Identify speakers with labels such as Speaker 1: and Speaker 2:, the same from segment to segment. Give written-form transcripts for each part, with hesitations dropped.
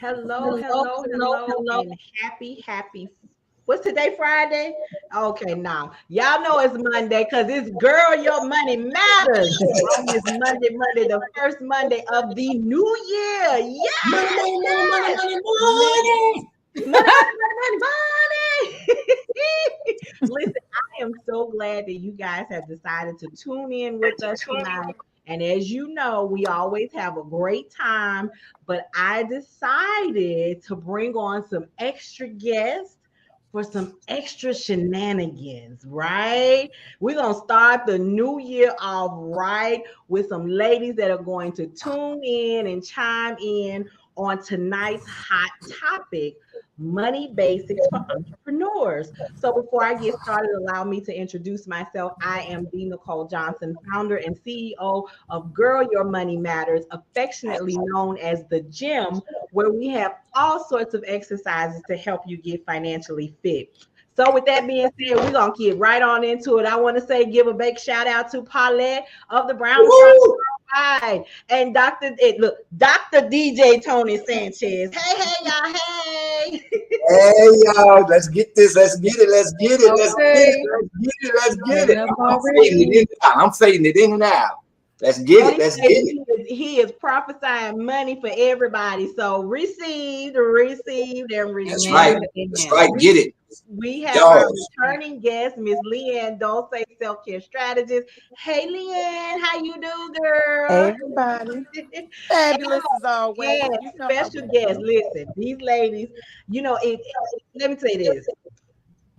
Speaker 1: Hello, and happy. What's today, Friday? Okay, now y'all know it's Monday because it's Girl Your Money Matters on this Monday, the first Monday of the new year.
Speaker 2: Money,
Speaker 1: Yes,
Speaker 2: money, money, money,
Speaker 1: yes.
Speaker 2: money, money.
Speaker 1: Money. Listen, I am so glad that you guys have decided to tune in with us tonight. And as you know, we always have a great time, but I decided to bring on some extra guests for some extra shenanigans, right? We're going to start the new year off right with some ladies that are going to tune in and chime in on tonight's hot topic, money basics for entrepreneurs. So before I get started, allow me to introduce myself. I am D. Nicole Johnson, founder and CEO of Girl Your Money Matters, affectionately known as the gym, where we have all sorts of exercises to help you get financially fit. So with that being said, we're gonna get right on into it. I want to say give a big shout out to Paulette of the Brown
Speaker 2: Woo!
Speaker 1: Pride and Dr. DJ Tony Sanchez. Hey, y'all, hey.
Speaker 2: Hey y'all, let's get this. Let's get it. Let's get it. Let's get it.
Speaker 3: Okay.
Speaker 2: Let's get it. Let's get
Speaker 3: Turn
Speaker 2: it.
Speaker 3: up
Speaker 2: I'm fading it
Speaker 3: already.
Speaker 2: in and out. I'm fading it in and out. Let's get it.
Speaker 1: Tony
Speaker 2: Let's
Speaker 1: said
Speaker 2: get it.
Speaker 1: he is prophesying money for everybody. So received, and
Speaker 2: That's
Speaker 1: received.
Speaker 2: right.
Speaker 3: Amen.
Speaker 2: That's
Speaker 3: Amen.
Speaker 2: right. Get it.
Speaker 1: We have our
Speaker 2: Y'all.
Speaker 1: returning guest, Miss Leanne Dulce, self-care strategist. Hey, Leanne, how you do,
Speaker 3: Hey,
Speaker 1: girl?
Speaker 3: everybody. Fabulous as always.
Speaker 1: Yes,
Speaker 3: You know how
Speaker 1: special
Speaker 3: we
Speaker 1: guest.
Speaker 3: do.
Speaker 1: Listen, these ladies, let me say this.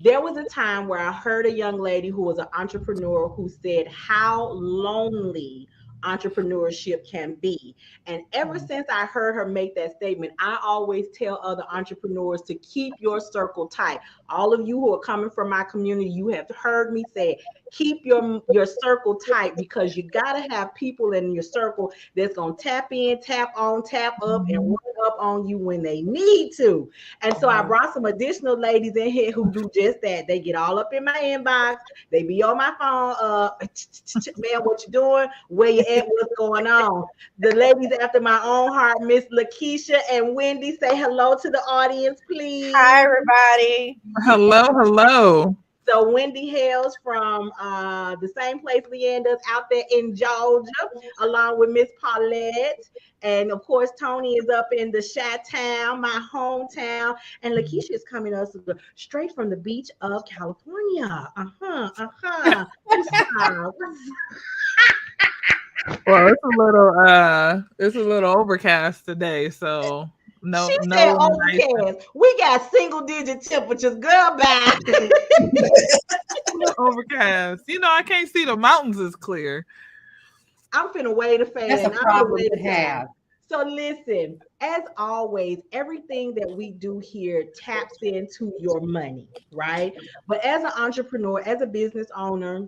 Speaker 1: There was a time where I heard a young lady who was an entrepreneur who said how lonely entrepreneurship can be. And ever since I heard her make that statement, I always tell other entrepreneurs to keep your circle tight. All of you who are coming from my community, you have heard me say, keep your circle tight because you got to have people in your circle that's going to tap in, tap on, tap up, and run up on you when they need to. And so I brought some additional ladies in here who do just that. They get all up in my inbox. They be on my phone. Man, what you doing? Where you at? What's going on? The ladies after my own heart, Miss Lakeisha and Wendy, say hello to the audience,
Speaker 3: Hi,
Speaker 1: please.
Speaker 3: everybody.
Speaker 4: Hello.
Speaker 1: So Wendy hails from the same place Leanne does out there in Georgia, along with Miss Paulette. And of course, Tony is up in the Chi-Town, my hometown. And Lakeisha is coming us straight from the beach of California. What's up?
Speaker 4: Well, it's a little overcast today, so
Speaker 1: She
Speaker 4: no
Speaker 1: said
Speaker 4: no nice
Speaker 1: overcast. We got single digit temperatures. Girl, bye.
Speaker 4: overcast. I can't see the mountains is clear.
Speaker 1: I'm finna wave a
Speaker 3: That's
Speaker 1: fan.
Speaker 3: a
Speaker 1: I'm finna
Speaker 3: problem
Speaker 1: wave
Speaker 3: to
Speaker 1: a fan.
Speaker 3: have.
Speaker 1: So listen, as always, everything that we do here taps into your money, right? But as an entrepreneur, as a business owner,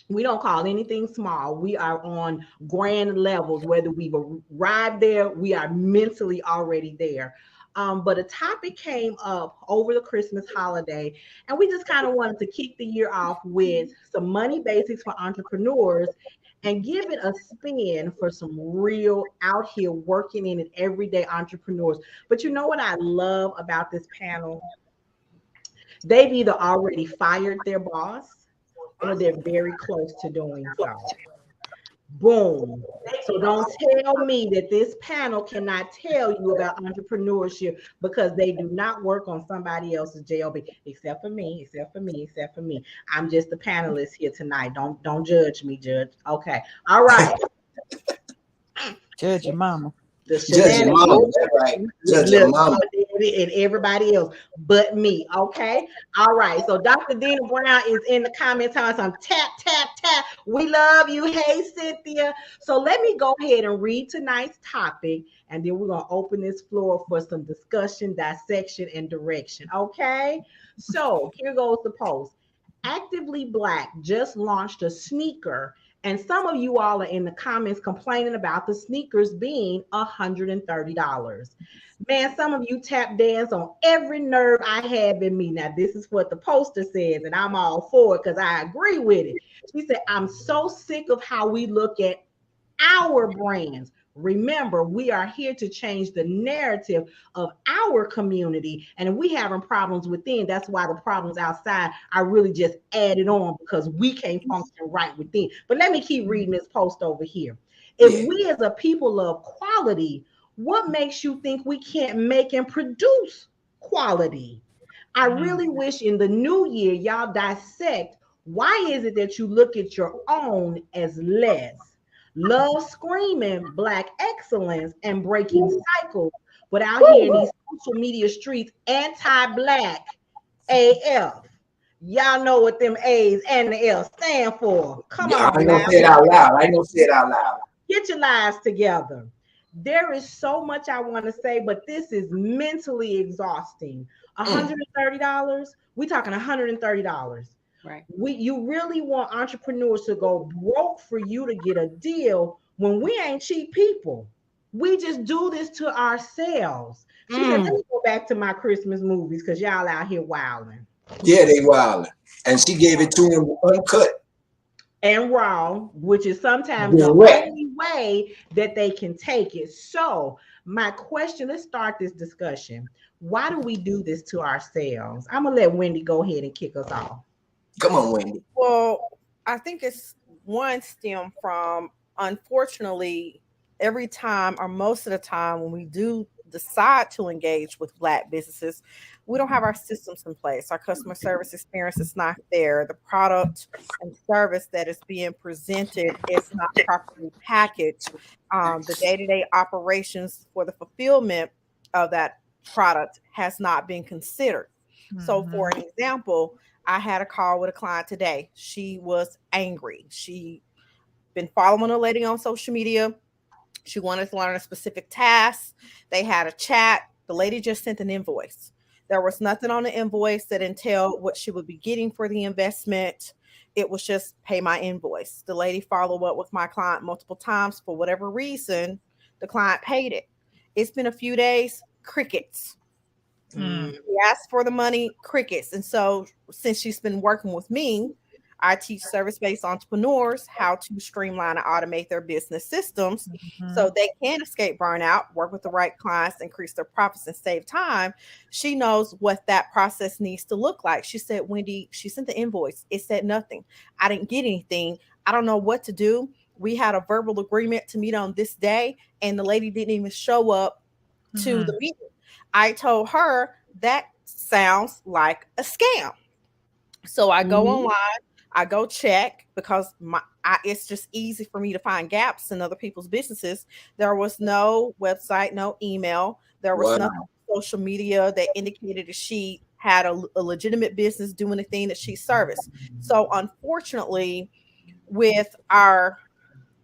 Speaker 1: we don't call anything small. We are on grand levels. Whether we've arrived there, we are mentally already there. But a topic came up over the Christmas holiday, and we just kind of wanted to kick the year off with some money basics for entrepreneurs and give it a spin for some real out here working in it everyday entrepreneurs. But you know what I love about this panel? They've either already fired their boss or they're very close to doing so. Boom. So don't tell me that this panel cannot tell you about entrepreneurship because they do not work on somebody else's job, except for me. I'm just a panelist here tonight. Don't judge me, Judge. Okay. All right.
Speaker 3: Judge your mama.
Speaker 1: The
Speaker 2: Judge your mama.
Speaker 1: shenanigans,
Speaker 2: That's right. Judge your mama.
Speaker 1: and everybody else but me. Okay. All right. So Dr. Dina Brown is in the comments telling some tap, tap, tap. We love you. Hey, Cynthia. So let me go ahead and read tonight's topic, and then we're going to open this floor for some discussion, dissection, and direction. Okay. So here goes the post. Actively Black just launched a sneaker, and some of you all are in the comments complaining about the sneakers being $130. Man, some of you tap dance on every nerve I have in me. Now, this is what the poster says, and I'm all for it because I agree with it. She said, I'm so sick of how we look at our brands Remember, we are here to change the narrative of our community. And if we having problems within, that's why the problems outside are really just added on because we can't function right within. But let me keep reading this post over here. If
Speaker 2: Yeah.
Speaker 1: we as a people love quality, what makes you think we can't make and produce quality? I really wish in the new year y'all dissect why is it that you look at your own as less? Love screaming black excellence and breaking cycles, but out here in these social media streets, anti-black AF. Y'all know what them A's and the L stand for. Come
Speaker 2: Yeah, I
Speaker 1: on
Speaker 2: ain't gonna
Speaker 1: now.
Speaker 2: say it out loud. I ain't gonna say it out loud.
Speaker 1: Get your lives together. There is so much I want to say, but this is mentally exhausting. $130. We talking $130.
Speaker 3: Right.
Speaker 1: You really want entrepreneurs to go broke for you to get a deal when we ain't cheap people. We just do this to ourselves. She said, let me go back to my Christmas movies because y'all out here wilding.
Speaker 2: Yeah, they wildin'. And she gave it to him uncut.
Speaker 1: And raw, which is sometimes the
Speaker 2: Direct.
Speaker 1: only way that they can take it. So, my question, let's start this discussion. Why do we do this to ourselves? I'm gonna let Wendy go ahead and kick us off.
Speaker 2: Come on, Wendy.
Speaker 3: Well, I think it's one stem from, unfortunately, every time or most of the time when we do decide to engage with Black businesses, we don't have our systems in place. Our customer service experience is not there. The product and service that is being presented is not properly packaged. The day-to-day operations for the fulfillment of that product has not been considered. So, for an example, I had a call with a client today. She was angry. She been following a lady on social media. She wanted to learn a specific task. They had a chat. The lady just sent an invoice. There was nothing on the invoice that entailed what she would be getting for the investment. It was just pay my invoice. The lady followed up with my client multiple times. For whatever reason, the client paid it. It's been a few days, crickets. He asked for the money, crickets. And so, since she's been working with me, I teach service-based entrepreneurs how to streamline and automate their business systems so they can escape burnout, work with the right clients, increase their profits, and save time. She knows what that process needs to look like. She said, Wendy, she sent the invoice. It said nothing. I didn't get anything. I don't know what to do. We had a verbal agreement to meet on this day, and the lady didn't even show up to the meeting. I told her that sounds like a scam. So I go online, I go check because it's just easy for me to find gaps in other people's businesses. There was no website, no email. There was nothing on social media that indicated that she had a legitimate business doing the thing that she serviced. So unfortunately, with our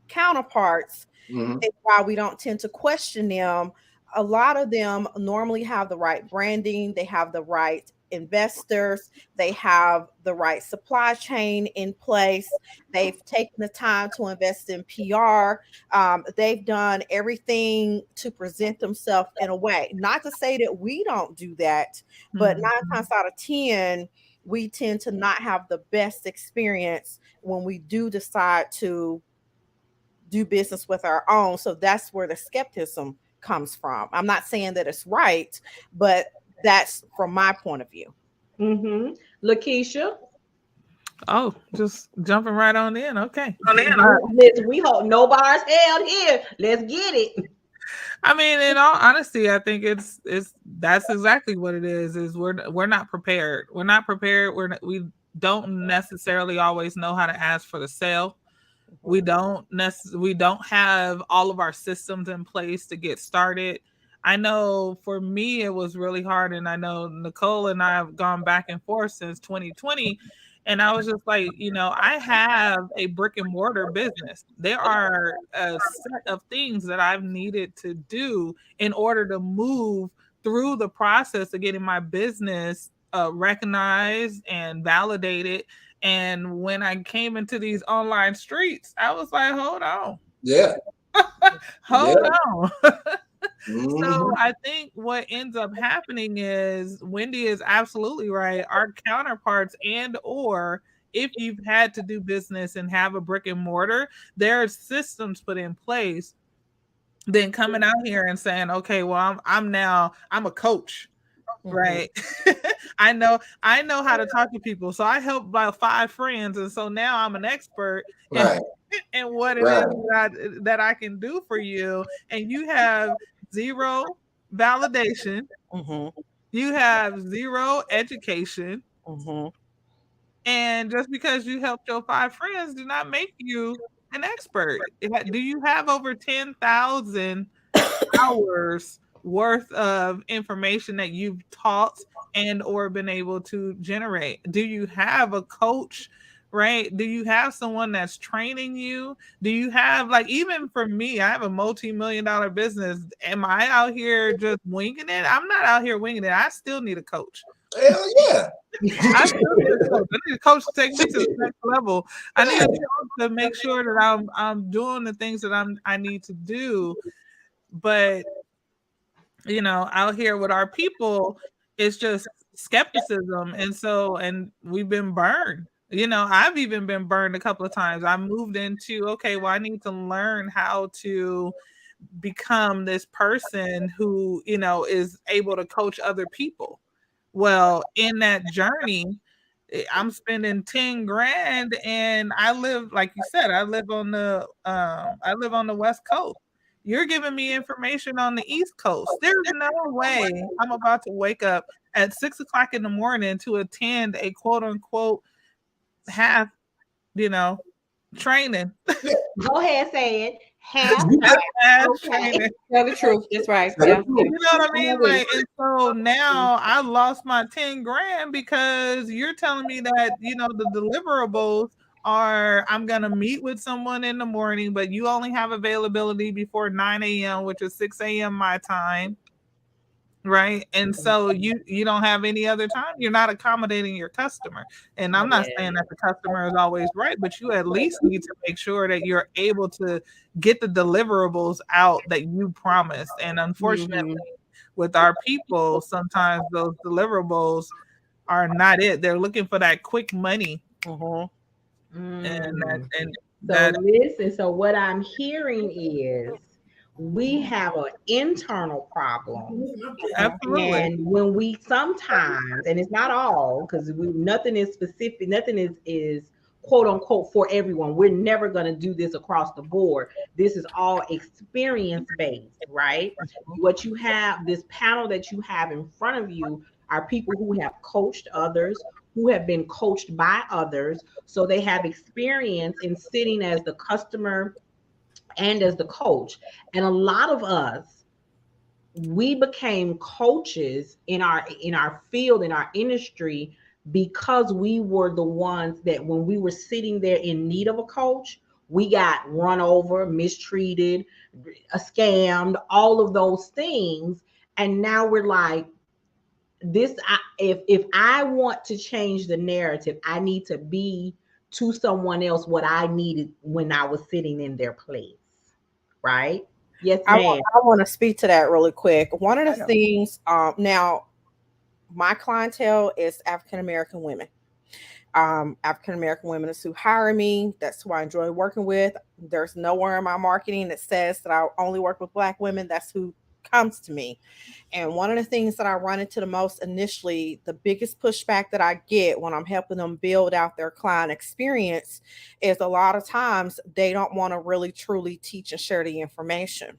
Speaker 3: counterparts, it's why we don't tend to question them. A lot of them normally have the right branding, they have the right investors, they have the right supply chain in place, they've taken the time to invest in PR, they've done everything to present themselves in a way. Not to say that we don't do that, but 9 times out of 10, we tend to not have the best experience when we do decide to do business with our own. So that's where the skepticism comes from. I'm not saying that it's right, but that's from my point of view.
Speaker 1: Lakeisha.
Speaker 4: Oh, just jumping right on in. Okay.
Speaker 1: Listen, we hope no bars held here. Let's get it.
Speaker 4: I mean, in all honesty, I think it's that's exactly what it is. Is we're not prepared. We're not prepared. We don't necessarily always know how to ask for the sale. We don't have all of our systems in place to get started. I know for me it was really hard, and I know Nicole and I have gone back and forth since 2020. And I was just like, I have a brick and mortar business. There are a set of things that I've needed to do in order to move through the process of getting my business recognized and validated. And when I came into these online streets, I was like, hold on.
Speaker 2: Yeah.
Speaker 4: Hold on. So I think what ends up happening is Wendy is absolutely right. Our counterparts or if you've had to do business and have a brick and mortar, there are systems put in place than coming out here and saying, okay, well, I'm a coach. Right. I know how to talk to people. So I helped about 5 friends. And so now I'm an expert in,
Speaker 2: Right.
Speaker 4: in what it is that I can do for you. And you have zero validation. You have zero education. And just because you helped your 5 friends do not make you an expert. Do you have over 10,000 hours worth of information that you've taught and or been able to generate? Do you have a coach, right? Do you have someone that's training you? Do you have, like, even for me, I have a multi-million-dollar business. Am I out here just winging it? I'm not out here winging it. I still need a coach.
Speaker 2: Hell yeah.
Speaker 4: I still need a coach. I need a coach to take me to the next level. I need a coach to make sure that I'm doing the things that I need to do. But out here with our people, it's just skepticism. And we've been burned. I've even been burned a couple of times. I moved into, okay, well, I need to learn how to become this person who, is able to coach other people. Well, in that journey, I'm spending 10 grand, and I live, like you said, I live on the West Coast. You're giving me information on the East Coast. There's no way I'm about to wake up at 6:00 in the morning to attend a quote unquote half, training.
Speaker 1: Go ahead, say it. Half
Speaker 4: training.
Speaker 5: Tell the truth. That's right. Yeah.
Speaker 4: You know what I mean? Like, and so now I lost my 10 grand because you're telling me that, the deliverables are, I'm going to meet with someone in the morning, but you only have availability before 9 a.m., which is 6 a.m. my time. Right. And so you don't have any other time. You're not accommodating your customer. And I'm not saying that the customer is always right, but you at least need to make sure that you're able to get the deliverables out that you promised. And unfortunately, with our people, sometimes those deliverables are not it. They're looking for that quick money.
Speaker 1: So what I'm hearing is we have an internal problem.
Speaker 4: Absolutely.
Speaker 1: And when we sometimes, and it's not all, because nothing is specific, nothing is quote unquote for everyone. We're never going to do this across the board. This is all experience based, right? What you have, this panel that you have in front of you are people who have coached others, who have been coached by others. So they have experience in sitting as the customer and as the coach. And a lot of us, we became coaches in our field, in our industry, because we were the ones that when we were sitting there in need of a coach, we got run over, mistreated, scammed, all of those things. And now we're like, if I want to change the narrative, I need to be to someone else what I needed when I was sitting in their place. Right? Yes, ma'am.
Speaker 3: I want to speak to that really quick. One of the things, now, my clientele is African American women. African American women is who hire me. That's who I enjoy working with. There's nowhere in my marketing that says that I only work with Black women. That's who comes to me. And one of the things that I run into the most initially, the biggest pushback that I get when I'm helping them build out their client experience is a lot of times they don't want to really truly teach and share the information.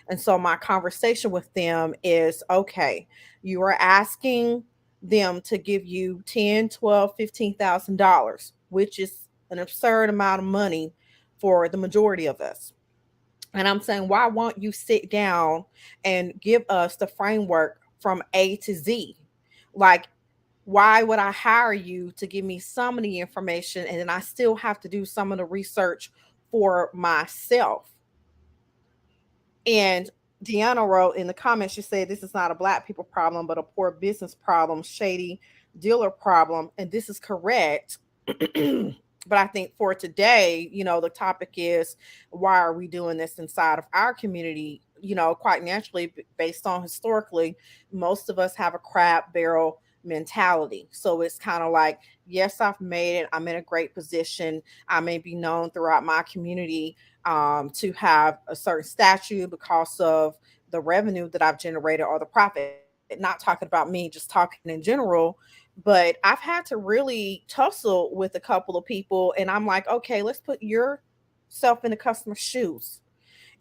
Speaker 3: And so my conversation with them is, okay, you are asking them to give you $10, $12, $15,000, which is an absurd amount of money for the majority of us. And I'm saying, why won't you sit down and give us the framework from A to Z? Like, why would I hire you to give me some of the information and then I still have to do some of the research for myself? And Deanna wrote in the comments, she said, this is not a Black people problem, but a poor business problem, shady dealer problem. And this is correct. But I think for today, the topic is, why are we doing this inside of our community? Quite naturally, based on historically, most of us have a crab barrel mentality. So it's kind of like, yes, I've made it. I'm in a great position. I may be known throughout my community to have a certain statue because of the revenue that I've generated or the profit. Not talking about me, just talking in general. But I've had to really tussle with a couple of people, and I'm like, okay, let's put yourself in the customer's shoes.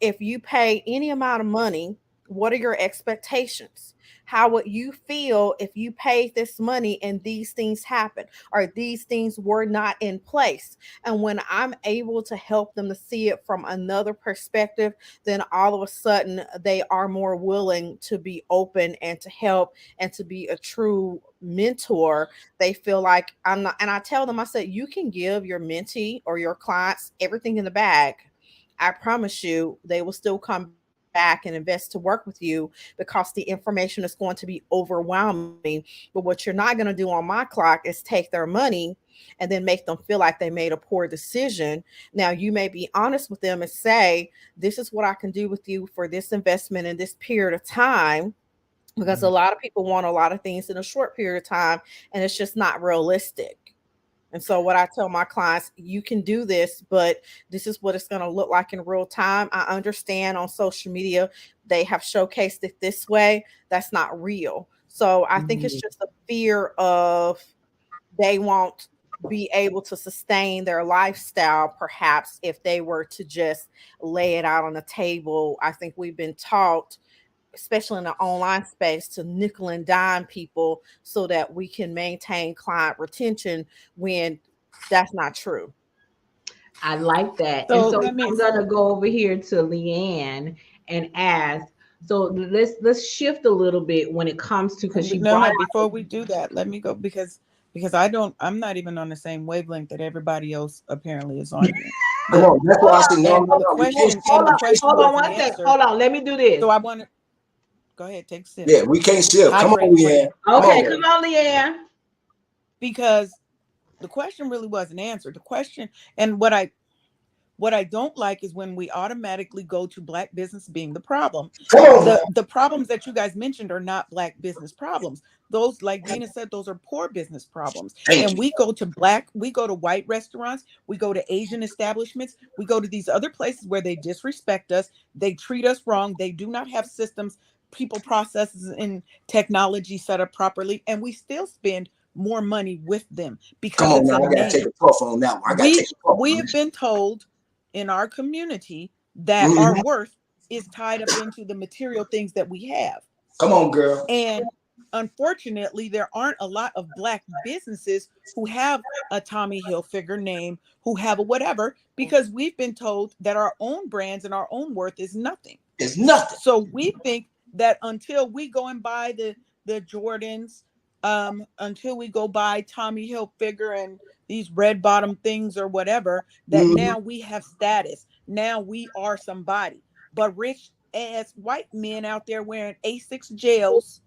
Speaker 3: If you pay any amount of money, what are your expectations? How would you feel if you paid this money and these things happen or these things were not in place? And when I'm able to help them to see it from another perspective, then all of a sudden they are more willing to be open and to help and to be a true mentor. They feel like I'm not, and I tell them, I said, you can give your mentee or your clients everything in the bag. I promise you, they will still come back and invest to work with you because the information is going to be overwhelming. But what you're not going to do on my clock is take their money and then make them feel like they made a poor decision. Now, you may be honest with them and say, this is what I can do with you for this investment in this period of time, because a lot of people want a lot of things in a short period of time, and it's just not realistic. And so what I tell my clients, you can do this, but this is what it's going to look like in real time. I understand on social media, they have showcased it this way. That's not real. So I think it's just a fear of they won't be able to sustain their lifestyle, perhaps, if they were to just lay it out on the table. I think we've been taught, especially in the online space, to nickel and dime people so that we can maintain client retention when that's not true.
Speaker 1: I like that. And
Speaker 5: So
Speaker 1: so
Speaker 5: let me.
Speaker 1: I'm gonna go over here to Leanne and ask. So let's shift a little bit when it comes to, because she
Speaker 5: No,
Speaker 1: brought
Speaker 5: no.
Speaker 1: out.
Speaker 5: Before we do that, let me go because I'm not even on the same wavelength that everybody else apparently is on here.
Speaker 2: Come on, that's why I said no,
Speaker 5: And
Speaker 2: no,
Speaker 5: the
Speaker 2: no. We can't
Speaker 5: question
Speaker 2: shift.
Speaker 5: and
Speaker 1: Hold
Speaker 5: the
Speaker 1: on,
Speaker 5: question
Speaker 1: hold on
Speaker 5: wasn't
Speaker 1: one second.
Speaker 5: answered.
Speaker 1: Hold on, let me do this.
Speaker 5: So I want to go ahead, take a sip.
Speaker 2: Yeah, we can't shift. Come on,
Speaker 5: Hydrate,
Speaker 2: Leanne.
Speaker 5: friend.
Speaker 2: Come
Speaker 1: Okay,
Speaker 2: on.
Speaker 1: come on, Leanne.
Speaker 5: Because the question really wasn't answered. The question, and what I don't like is when we automatically go to Black business being the problem.
Speaker 2: Come on.
Speaker 5: The problems that you guys mentioned are not Black business problems. Those, like Dina said, those are poor business problems.
Speaker 2: Thank
Speaker 5: And
Speaker 2: you.
Speaker 5: we go to white restaurants, we go to Asian establishments, we go to these other places where they disrespect us, they treat us wrong, they do not have systems, people, processes, and technology set up properly, and we still spend more money with them
Speaker 2: Come
Speaker 5: because
Speaker 2: on
Speaker 5: it's
Speaker 2: now.
Speaker 5: a
Speaker 2: I gotta take
Speaker 5: name.
Speaker 2: a puff on that one. I gotta take a puff
Speaker 5: We
Speaker 2: on
Speaker 5: have
Speaker 2: this.
Speaker 5: been told in our community that our
Speaker 2: Mhm.
Speaker 5: worth is tied up into the material things that we have.
Speaker 2: Come on, girl.
Speaker 5: And unfortunately, there aren't a lot of Black businesses who have a Tommy Hilfiger name, who have a whatever, because we've been told that our own brands and our own worth is nothing.
Speaker 2: It's nothing.
Speaker 5: So we think that until we go and buy the Jordans, until we go buy Tommy Hilfiger and these red bottom things or whatever, that
Speaker 2: Mhm.
Speaker 5: now we have status. Now we are somebody. But rich ass white men out there wearing Asics gels,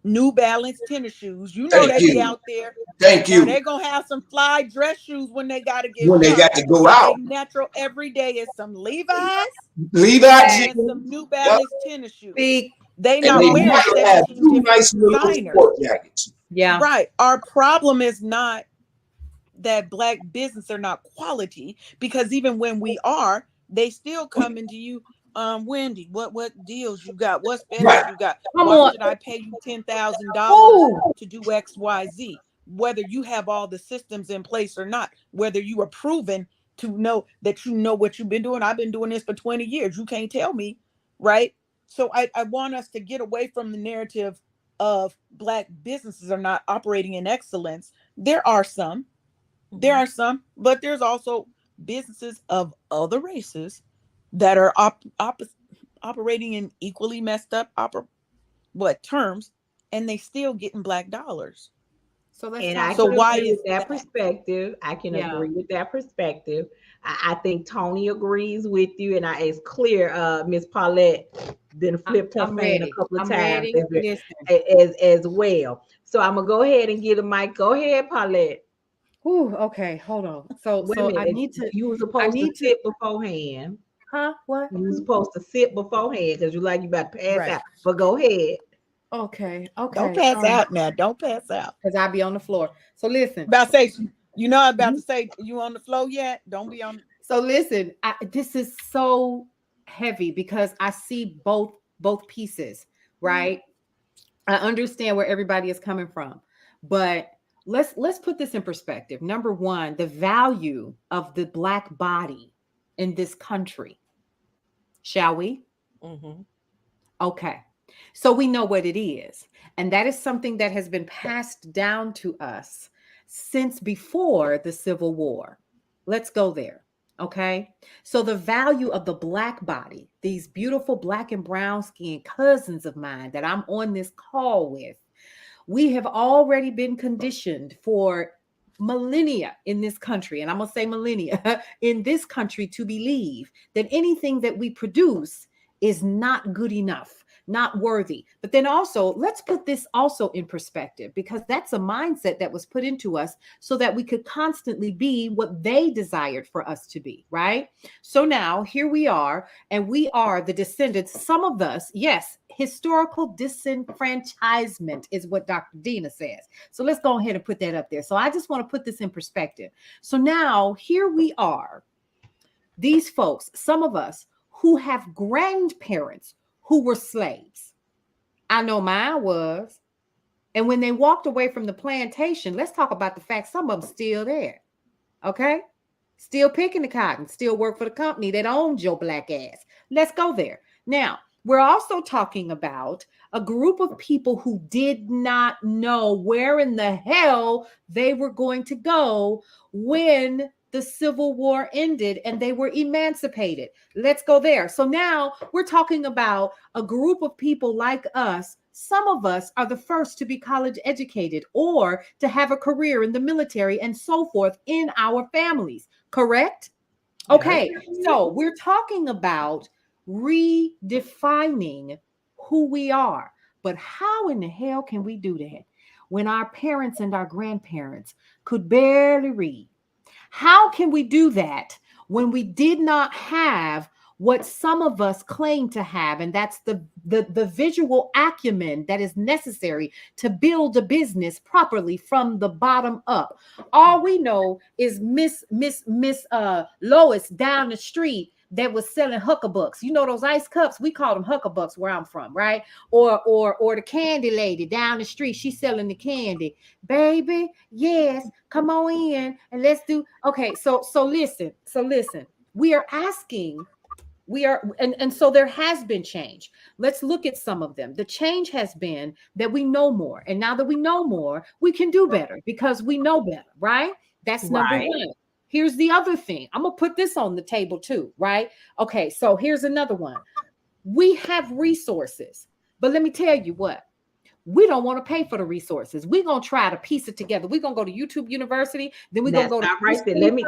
Speaker 5: New Balance tennis shoes, you know
Speaker 2: Thank
Speaker 5: they be
Speaker 2: you.
Speaker 5: out there.
Speaker 2: Thank
Speaker 5: Now
Speaker 2: you.
Speaker 5: they're gonna have some fly dress shoes when they gotta get
Speaker 2: When they
Speaker 5: drunk,
Speaker 2: got to go
Speaker 5: but they
Speaker 2: out,
Speaker 5: natural every day is some Levi's
Speaker 2: leave out
Speaker 5: and
Speaker 2: jeans.
Speaker 5: some New
Speaker 2: Yep.
Speaker 5: Balance tennis shoes.
Speaker 3: Speak.
Speaker 5: They
Speaker 2: And
Speaker 5: not
Speaker 2: they
Speaker 5: wearing
Speaker 2: might have
Speaker 5: 17
Speaker 2: two
Speaker 5: different
Speaker 2: nice little
Speaker 5: designers.
Speaker 2: sport jackets.
Speaker 3: Yeah.
Speaker 5: Right. Our problem is not that Black business are not quality, because even when we are, they still come into you. Wendy, what deals you got? What specials
Speaker 2: Right.
Speaker 5: you got?
Speaker 3: Come
Speaker 5: Why
Speaker 3: on.
Speaker 5: should I pay you $10,000
Speaker 3: Oh,
Speaker 5: to do XYZ? Whether you have all the systems in place or not, whether you are proven to know that you know what you've been doing. I've been doing this for 20 years. You can't tell me, right? So I want us to get away from the narrative of Black businesses are not operating in excellence. There are some, but there's also businesses of other races that are operating in equally messed up terms, and they still getting Black dollars.
Speaker 3: so let's
Speaker 1: And I
Speaker 3: talk
Speaker 5: So
Speaker 1: can
Speaker 3: about
Speaker 5: why
Speaker 1: agree
Speaker 5: is
Speaker 1: with that
Speaker 5: that?
Speaker 1: perspective. I can
Speaker 3: yeah.
Speaker 1: agree with that perspective. I think Tony agrees with you, and it's clear. Miss Paulette then flipped her
Speaker 3: I'm
Speaker 1: fan a
Speaker 3: ready.
Speaker 1: couple of
Speaker 3: I'm
Speaker 1: times
Speaker 3: ready. Listen.
Speaker 1: as well. So I'm gonna go ahead and get a mic. Go ahead, Paulette.
Speaker 3: Ooh, okay, hold on. So
Speaker 1: Wait a
Speaker 3: so
Speaker 1: minute. You were
Speaker 3: I
Speaker 1: supposed to
Speaker 3: need to
Speaker 1: sit beforehand.
Speaker 3: huh? What?
Speaker 1: You were supposed to sit beforehand because you like you about to pass
Speaker 3: Right.
Speaker 1: out. But go ahead.
Speaker 3: Okay.
Speaker 5: Don't pass out now. Don't pass out.
Speaker 3: Because I'll be on the floor. So listen.
Speaker 5: About to say, you know, I'm about to say, you on the floor yet? Don't be on.
Speaker 3: So listen, this is so heavy because I see both pieces, right? I understand where everybody is coming from, but let's put this in perspective. Number one, the value of the Black body in this country. Shall we?
Speaker 5: Mm-hmm.
Speaker 3: Okay. So we know what it is. And that is something that has been passed down to us since before the Civil War. Let's go there. Okay. So the value of the Black body, these beautiful Black and brown skinned cousins of mine that I'm on this call with, we have already been conditioned for millennia in this country. And I'm going to say millennia in this country to believe that anything that we produce is not good enough, not worthy. But then also, let's put this also in perspective, because that's a mindset that was put into us so that we could constantly be what they desired for us to be, right? So now here we are, and we are the descendants, some of us, yes, historical disenfranchisement is what Dr. Dina says. So let's go ahead and put that up there. So I just want to put this in perspective. So now here we are, these folks, some of us, who have grandparents who were slaves. I know mine was. And when they walked away from the plantation, let's talk about the fact some of them still there. Okay? Still picking the cotton, still work for the company that owned your Black ass. Let's go there. Now, we're also talking about a group of people who did not know where in the hell they were going to go when the Civil War ended and they were emancipated. Let's go there. So now we're talking about a group of people like us. Some of us are the first to be college educated or to have a career in the military and so forth in our families. Correct? Okay. So we're talking about redefining who we are. But how in the hell can we do that when our parents and our grandparents could barely read? How can we do that when we did not have what some of us claim to have? And that's the visual acumen that is necessary to build a business properly from the bottom up. All we know is Miss Lois down the street that was selling huckabucks. You know those ice cups? We call them huckabucks where I'm from, right? Or the candy lady down the street. She's selling the candy. Baby, yes, come on in and let's do. Okay, so listen. We are asking. And so there has been change. Let's look at some of them. The change has been that we know more. And now that we know more, we can do better because we know better, right? That's number one. Here's the other thing. I'm going to put this on the table too, right? Okay, so here's another one. We have resources, but let me tell you what. We don't want to pay for the resources. We're going to try to piece it together. We're going to go to YouTube University. Then we're going to go to
Speaker 1: right there. Let me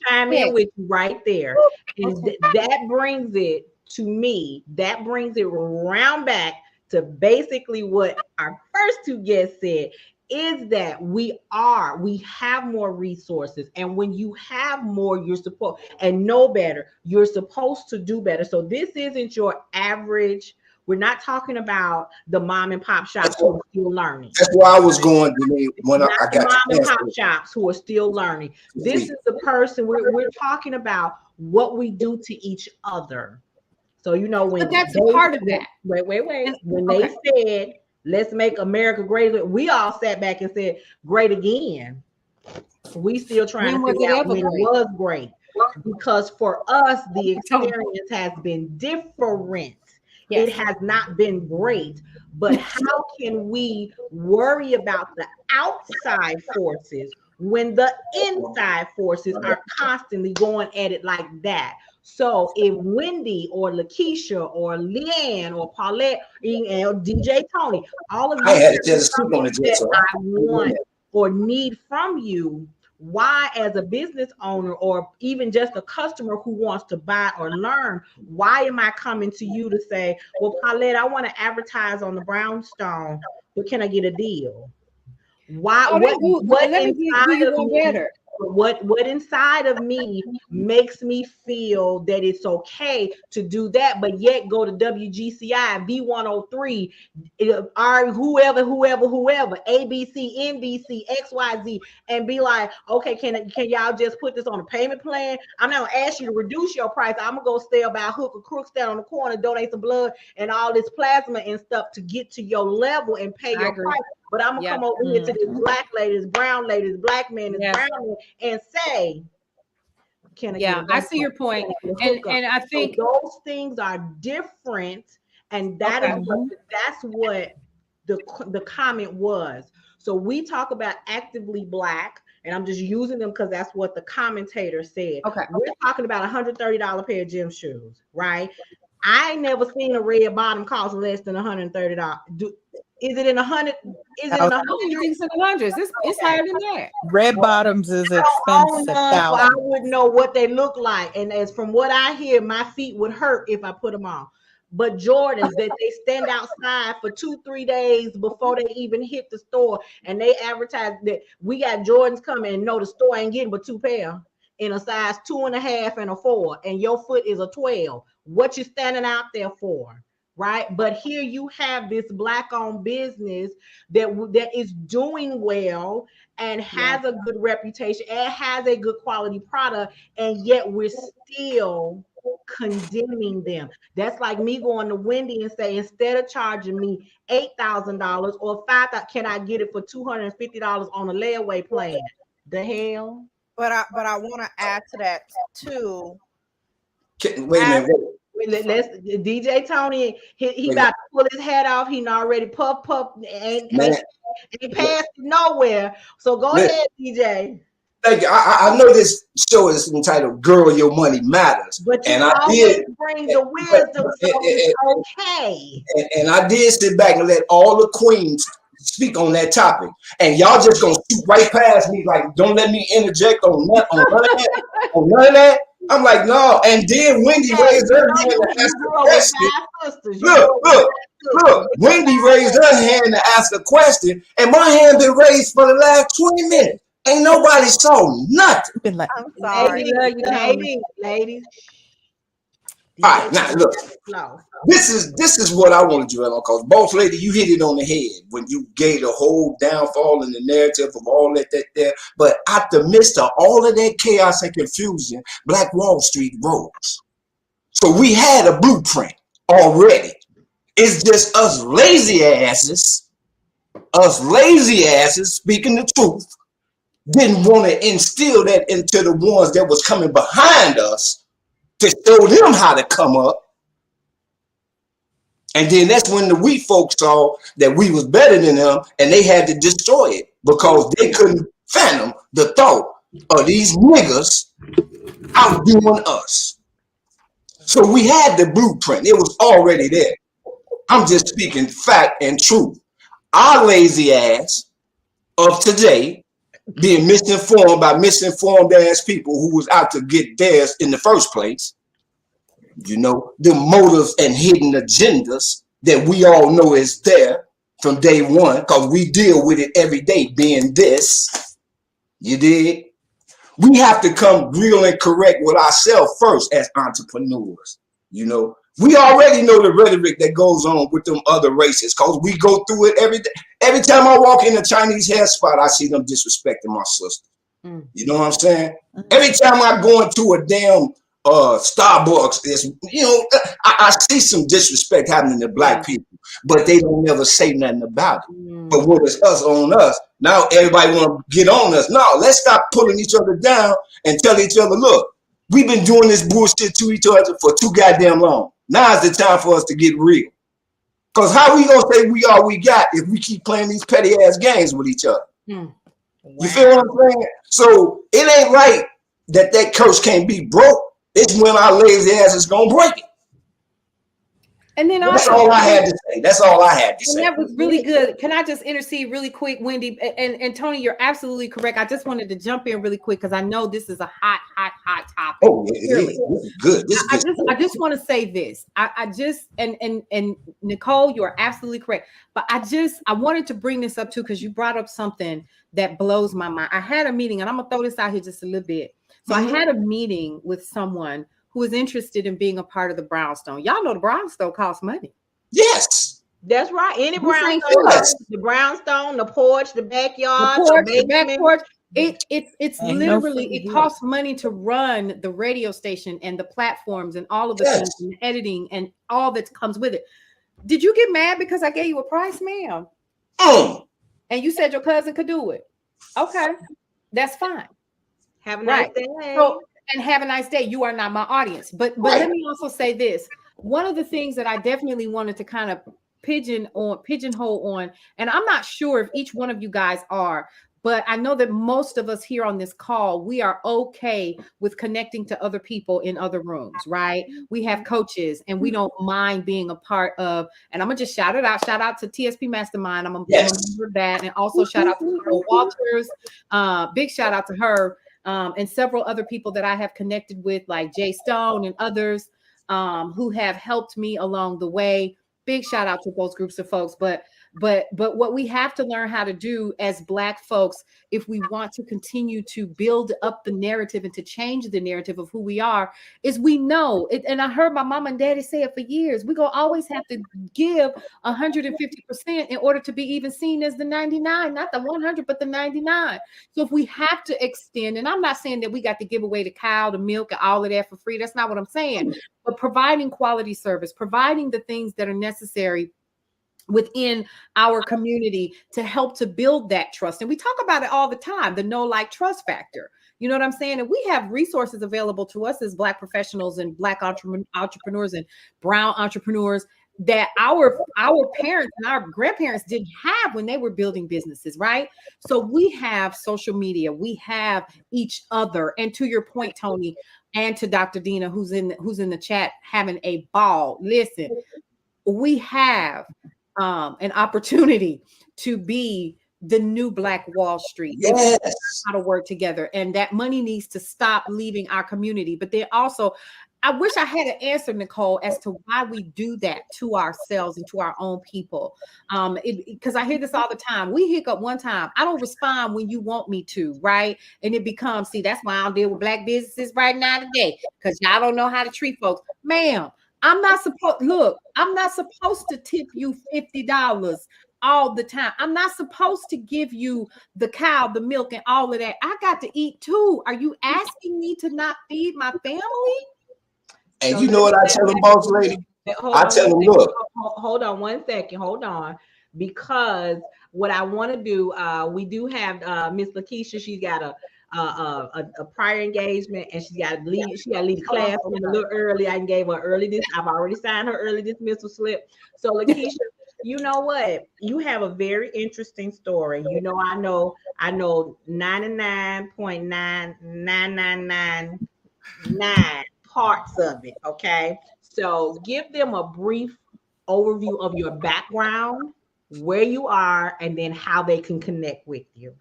Speaker 1: chime in with you right there. And that brings it to me. That brings it round back to basically what our first two guests said. Is that we have more resources, and when you have more, you're supposed and know better, you're supposed to do better. So this isn't your average. We're not talking about the mom and pop shops who are still learning.
Speaker 2: That's where I was going when I got
Speaker 1: mom and pop shops who are still learning. This is the person we're talking about what we do to each other. So you know when
Speaker 3: but that's a part of that.
Speaker 1: Wait. When they said, let's make America great, we all sat back and said, great again. We still trying to figure out when it was great. Because for us, the experience has been different. Yes. It has not been great. But how can we worry about the outside forces when the inside forces are constantly going at it like that? So if Wendy or Lakeisha or Leanne or Paulette or DJ Tony, all of you that I want or need from you, why as a business owner or even just a customer who wants to buy or learn, why am I coming to you to say, well, Paulette, I want to advertise on the brownstone, but can I get a deal? Why? What inside of me? what inside of me makes me feel that it's okay to do that, but yet go to WGCI V103 or whoever, ABC, NBC, XYZ, and be like, okay, can y'all just put this on a payment plan? I'm not gonna ask you to reduce your price. I'm gonna go stay by hook or crook, stand on the corner, donate some blood and all this plasma and stuff to get to your level and pay your price. But I'm gonna come over here to these black ladies, brown ladies, black men, brown men, and say, can I get
Speaker 6: I see your point. And I think
Speaker 1: those things are different, and that's what the comment was. So we talk about actively black, and I'm just using them because that's what the commentator said. We're talking about $130 pair of gym shoes, right? I ain't never seen a red bottom cost less than $130. Is it in 100? Is it in 100?
Speaker 6: It's in the hundreds. It's higher than that.
Speaker 5: Red bottoms is expensive.
Speaker 1: I wouldn't know what they look like, and as from what I hear, my feet would hurt if I put them on. But Jordans, that they stand outside for 2-3 days before they even hit the store, and they advertise that we got Jordans coming, and no, the store ain't getting but 2 pair in a size 2.5 and a 4, and your foot is a 12. What you standing out there for? Right? But here you have this black-owned business that is doing well and has a good reputation and has a good quality product, and yet we're still condemning them. That's like me going to Wendy and say, instead of charging me $8,000 or $5,000, can I get it for $250 on a layaway plan? The hell?
Speaker 3: But I want to add to that too.
Speaker 2: Wait a minute.
Speaker 1: Let's DJ Tony. He about to pull his hat off. He already puff and he passed nowhere. So go ahead, DJ.
Speaker 2: Thank you. I know this show is entitled "Girl, Your Money Matters,"
Speaker 1: but you
Speaker 2: I
Speaker 1: did bring the wisdom, so it's okay.
Speaker 2: And I did sit back and let all the queens speak on that topic, and y'all just gonna shoot right past me, like don't let me interject on none of that. I'm like, no. And then Wendy raised her hand to ask a question. Look. Wendy raised her hand to ask a question, and my hand been raised for the last 20 minutes. Ain't nobody saw nothing.
Speaker 5: Been like,
Speaker 3: I'm sorry,
Speaker 1: ladies.
Speaker 2: All right, now look. This is what I want to do, because boss lady, you hit it on the head when you gave the whole downfall in the narrative of all that there. But at the midst of all of that chaos and confusion, Black Wall Street rose. So we had a blueprint already. It's just us lazy asses, speaking the truth, didn't want to instill that into the ones that was coming behind us to show them how to come up. And then that's when the we folks saw that we was better than them, and they had to destroy it because they couldn't fathom the thought of these niggas outdoing us. So we had the blueprint. It was already there. I'm just speaking fact and truth. Our lazy ass of today being misinformed by misinformed ass people who was out to get theirs in the first place. You know, the motives and hidden agendas that we all know is there from day one, because we deal with it every day, being this. You dig? We have to come real and correct with ourselves first as entrepreneurs. You know, we already know the rhetoric that goes on with them other races, because we go through it every day. Every time I walk in a Chinese hair spot, I see them disrespecting my sister. You know what I'm saying? Every time I go into a damn Starbucks, is, you know, I see some disrespect happening to black people, but they don't never say nothing about it. But when it's us on us, now everybody want to get on us. No, let's stop pulling each other down and tell each other, look, we've been doing this bullshit to each other for too goddamn long. Now is the time for us to get real. Because how we gonna say we all we got if we keep playing these petty ass games with each other? Wow. You feel what I'm saying? So it ain't right that curse can't be broke. It's when our lazy ass is gonna break it.
Speaker 6: And then
Speaker 2: that's all I had to say. That's all I had to say.
Speaker 6: And that was really good. Can I just intercede really quick, Wendy? And Tony, you're absolutely correct. I just wanted to jump in really quick because I know this is a hot topic. topic.
Speaker 2: Oh, it is. This is good. This is good.
Speaker 6: I just want to say this. I just and Nicole, you are absolutely correct. But I wanted to bring this up too because you brought up something that blows my mind. I had a meeting, and I'm gonna throw this out here just a little bit. So I had a meeting with someone who was interested in being a part of the brownstone. Y'all know the brownstone costs money.
Speaker 2: Yes.
Speaker 1: That's right. Any
Speaker 6: This ain't
Speaker 1: brownstone,
Speaker 2: yes.
Speaker 1: the brownstone, the porch, the backyard,
Speaker 6: the back
Speaker 1: basement.
Speaker 6: porch. It's
Speaker 4: Ain't no
Speaker 6: literally
Speaker 4: free
Speaker 6: it
Speaker 4: gift.
Speaker 6: costs money to run the radio station and the platforms and all of the
Speaker 2: Yes.
Speaker 6: things and the editing and all that comes with it. Did you get mad because I gave you a price, ma'am? And you said your cousin could do it? Okay, that's fine.
Speaker 1: Have a nice
Speaker 6: Right.
Speaker 1: day.
Speaker 6: So, and have a nice day. You are not my audience. But let me also say this. One of the things that I definitely wanted to kind of pigeonhole on, and I'm not sure if each one of you guys are, but I know that most of us here on this call, we are okay with connecting to other people in other rooms, right? We have coaches and we don't mind being a part of, and I'm gonna just shout it out. Shout out to TSP Mastermind. I'm gonna remember that. And also shout out to Carol Walters. Big shout out to her. And several other people that I have connected with, like Jay Stone and others who have helped me along the way. Big shout out to those groups of folks. But what we have to learn how to do as Black folks, if we want to continue to build up the narrative and to change the narrative of who we are, is we know it. And I heard my mom and daddy say it for years. We're going to always have to give 150% in order to be even seen as the 99, not the 100, but the 99. So if we have to extend, and I'm not saying that we got to give away the cow, the milk, and all of that for free. That's not what I'm saying. But providing quality service, providing the things that are necessary within our community to help to build that trust. And we talk about it all the time, the know, like, trust factor. You know what I'm saying? And we have resources available to us as Black professionals and Black entrepreneurs and brown entrepreneurs that our parents and our grandparents didn't have when they were building businesses, right? So we have social media, we have each other. And to your point, Tony, and to Dr. Dina, who's in the chat having a ball. Listen, we have an opportunity to be the new Black Wall Street.
Speaker 2: Yes.
Speaker 6: How to work together, and that money needs to stop leaving our community. But then also, I wish I had an answer, Nicole, as to why we do that to ourselves and to our own people. Because I hear this all the time. We hiccup one time. I don't respond when you want me to, right? And it becomes, see, that's why I don't deal with Black businesses right now today, because y'all don't know how to treat folks. Ma'am, I'm not supposed to tip you $50 all the time. I'm not supposed to give you the cow, the milk, and all of that. I got to eat too. Are you asking me to not feed my family?
Speaker 2: And you know what I tell them, boss lady? I tell them, look.
Speaker 1: Hold on one second. Hold on. Because what I want to do, we do have Miss Lakeisha. She's got a prior engagement, and she got to leave the class a little early. I gave her I've already signed her early dismissal slip. So Lakeisha, you know what? You have a very interesting story. You know, I know 99.99999 parts of it. Okay. So give them a brief overview of your background, where you are, and then how they can connect with you.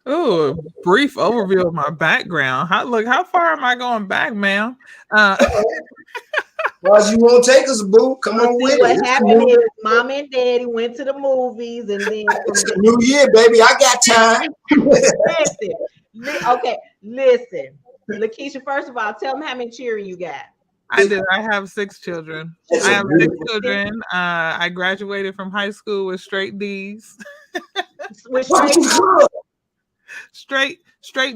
Speaker 4: Oh, brief overview of my background. How far am I going back, ma'am?
Speaker 2: Well, you won't take us, boo. Come on with it.
Speaker 1: What happened is Mom and Daddy went to the movies, and then
Speaker 2: it's a new year, baby. I got time.
Speaker 1: Listen. Lakeisha, first of all, tell them how many children you got.
Speaker 4: I do. I have 6 children. I have 6 children. I graduated from high school with straight D's. Straight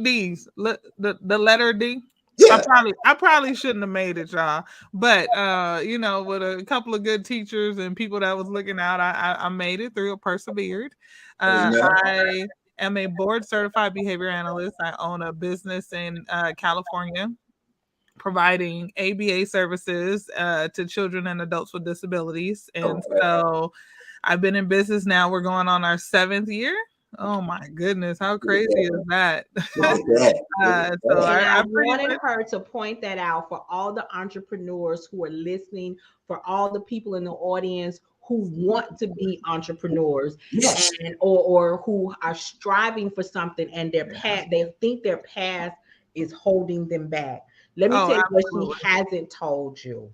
Speaker 4: D's. The letter D. Yeah. I probably shouldn't have made it, y'all. But with a couple of good teachers and people that was looking out, I made it through. Persevered. I am a board certified behavior analyst. I own a business in California, providing ABA services to children and adults with disabilities. And so I've been in business now. We're going on our 7th year. Oh my goodness, how crazy is that?
Speaker 1: I wanted her to point that out for all the entrepreneurs who are listening, for all the people in the audience who want to be entrepreneurs, yes, or who are striving for something and they think their past is holding them back. Let me
Speaker 4: Oh,
Speaker 1: tell you what
Speaker 4: absolutely.
Speaker 1: she hasn't told you.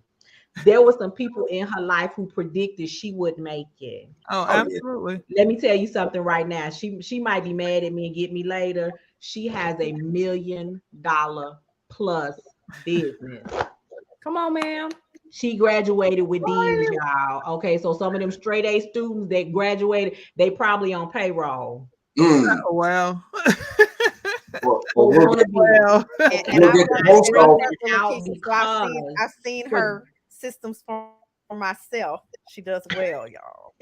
Speaker 1: There were some people in her life who predicted she wouldn't make it.
Speaker 4: Oh,
Speaker 2: Oh yeah.
Speaker 4: absolutely.
Speaker 1: Let me tell you something right now. She might be mad at me and get me later. She has $1 million plus business.
Speaker 6: Come on, ma'am.
Speaker 1: She graduated with D's, y'all. Okay, so some of them straight A students that graduated, they probably on payroll.
Speaker 2: Mm.
Speaker 4: Oh, well.
Speaker 2: Or
Speaker 1: Or
Speaker 2: we'll
Speaker 1: wanna
Speaker 2: get,
Speaker 1: be.
Speaker 4: Well.
Speaker 1: Okay,
Speaker 3: And
Speaker 2: we'll
Speaker 3: I
Speaker 2: get the
Speaker 3: want to
Speaker 2: most
Speaker 3: say
Speaker 2: off.
Speaker 3: that for
Speaker 1: out
Speaker 3: Lakeisha. So I've
Speaker 1: because
Speaker 3: seen
Speaker 1: for
Speaker 3: her systems for myself. She does well, y'all.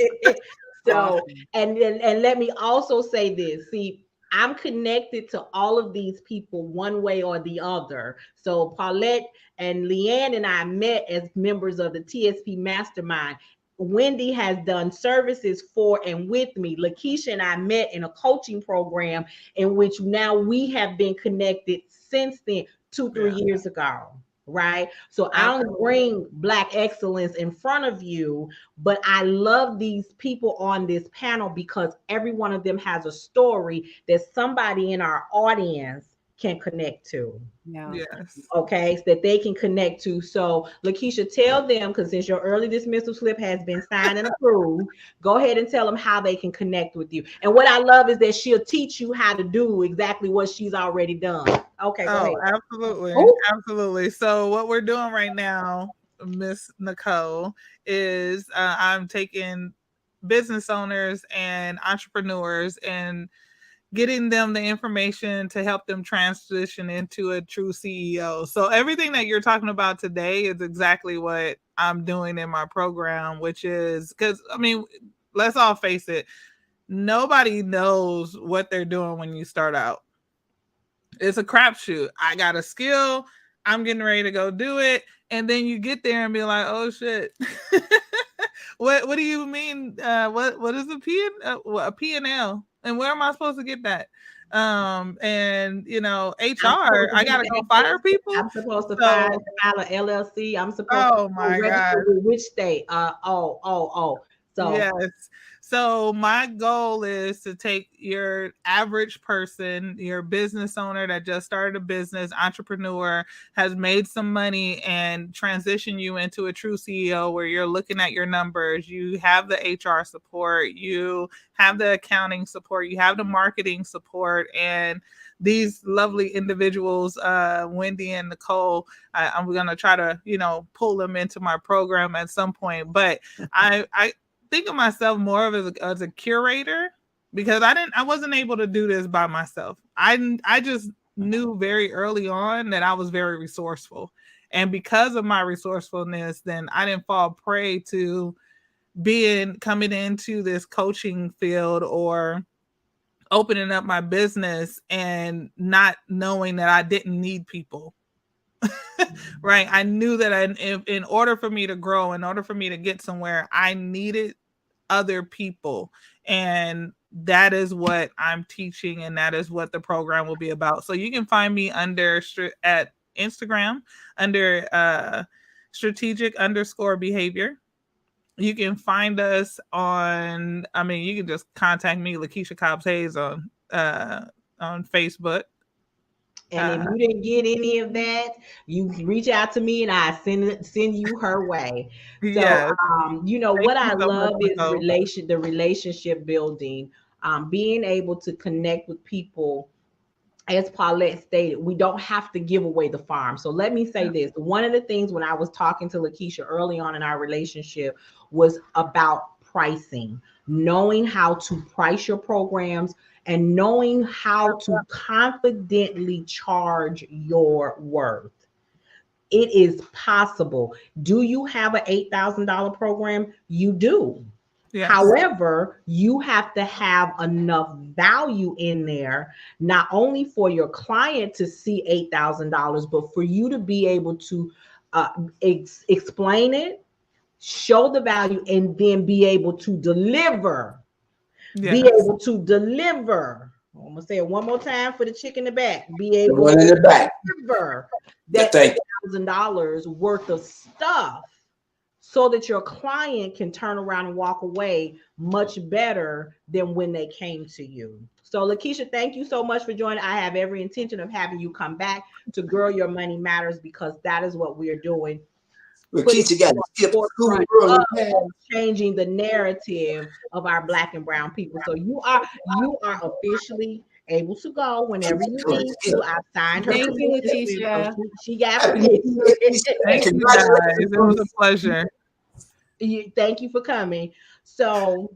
Speaker 1: so
Speaker 6: Awesome.
Speaker 1: and let me also say this. See, I'm connected to all of these people one way or the other. So Paulette and Leanne and I met as members of the TSP Mastermind. Wendy has done services for and with me. Lakeisha and I met in a coaching program in which now we have been connected since then, 2-3
Speaker 4: Yeah,
Speaker 1: years ago. Right. So I only
Speaker 4: absolutely.
Speaker 1: bring Black excellence in front of you, but I love these people on this panel because every one of them has a story that somebody in our audience can connect to.
Speaker 6: Yeah.
Speaker 4: Yes.
Speaker 1: Okay, so that they can connect to. So, Lakeisha, tell them, because since your early dismissal slip has been signed and approved, go ahead and tell them how they can connect with you. And what I love is that she'll teach you how to do exactly what she's already done. Okay, go
Speaker 4: Oh,
Speaker 1: ahead.
Speaker 4: absolutely.
Speaker 6: Oh,
Speaker 4: Absolutely. So what we're doing right now, Miss Nicole, is I'm taking business owners and entrepreneurs and getting them the information to help them transition into a true CEO. So everything that you're talking about today is exactly what I'm doing in my program, which is because I mean, let's all face it, nobody knows what they're doing when you start out. It's a crapshoot. I got a skill. I'm getting ready to go do it, and then you get there and be like, "Oh shit, what do you mean? What is a a P and L? And where am I supposed to get that? And you know,
Speaker 1: I'm supposed
Speaker 4: HR,
Speaker 1: to
Speaker 4: I
Speaker 1: be
Speaker 4: gotta go
Speaker 1: the
Speaker 4: fire
Speaker 1: LLC.
Speaker 4: people.
Speaker 1: I'm supposed to
Speaker 4: So,
Speaker 1: file an LLC. I'm supposed to
Speaker 4: oh my
Speaker 1: register
Speaker 4: god,
Speaker 1: with which state? Oh. So
Speaker 4: yes. So my goal is to take your average person, your business owner that just started a business, entrepreneur, has made some money and transition you into a true CEO where you're looking at your numbers, you have the HR support, you have the accounting support, you have the marketing support, and these lovely individuals, Wendy and Nicole, I'm going to try to, pull them into my program at some point. But I think of myself more of as a curator because I wasn't able to do this by myself. I just knew very early on that I was very resourceful. And because of my resourcefulness, then I didn't fall prey to coming into this coaching field or opening up my business and not knowing that I didn't need people. Right. I knew that in order for me to grow, in order for me to get somewhere, I needed other people. And that is what I'm teaching. And that is what the program will be about. So you can find me at Instagram under strategic_behavior. You can find us you can just contact me, Lakeisha Cobbs Hayes on Facebook.
Speaker 1: and if you didn't get any of that, you can reach out to me and I send you her way. So
Speaker 4: Yes. Thank
Speaker 1: what
Speaker 4: you
Speaker 1: I
Speaker 4: so much,
Speaker 1: love is
Speaker 4: Nicole.
Speaker 1: the relationship building, being able to connect with people. As Paulette stated, we don't have to give away the farm. So let me say this. One of the things when I was talking to Lakeisha early on in our relationship was about pricing, knowing how to price your programs and knowing how to confidently charge your worth. It is possible. Do you have an $8,000 program? You do.
Speaker 4: Yes.
Speaker 1: However, you have to have enough value in there, not only for your client to see $8,000, but for you to be able to explain it, show the value, and then be able to deliver. Be
Speaker 4: Yes.
Speaker 1: able to deliver. I'm gonna say it one more time for the chick in the back. Be
Speaker 2: The
Speaker 1: able
Speaker 2: one in
Speaker 1: to
Speaker 2: the back.
Speaker 1: deliver
Speaker 2: The
Speaker 1: that
Speaker 2: thank
Speaker 1: $8,000 worth of stuff so that your client can turn around and walk away much better than when they came to you. So Lakeisha, thank you so much for joining. I have every intention of having you come back to Girl Your Money Matters, because that is what we're doing. Putting
Speaker 2: Keisha got to skip school
Speaker 1: forefront
Speaker 2: early, man.
Speaker 1: of changing the narrative of our Black and brown people. So you are officially able to go whenever you need to. I've signed her
Speaker 6: Thank you,
Speaker 1: permission slip, so
Speaker 6: Letitia.
Speaker 1: she got
Speaker 2: Happy
Speaker 1: permission.
Speaker 2: New Year, Keisha.
Speaker 4: Thank you guys. It was a pleasure.
Speaker 1: Thank you for coming. So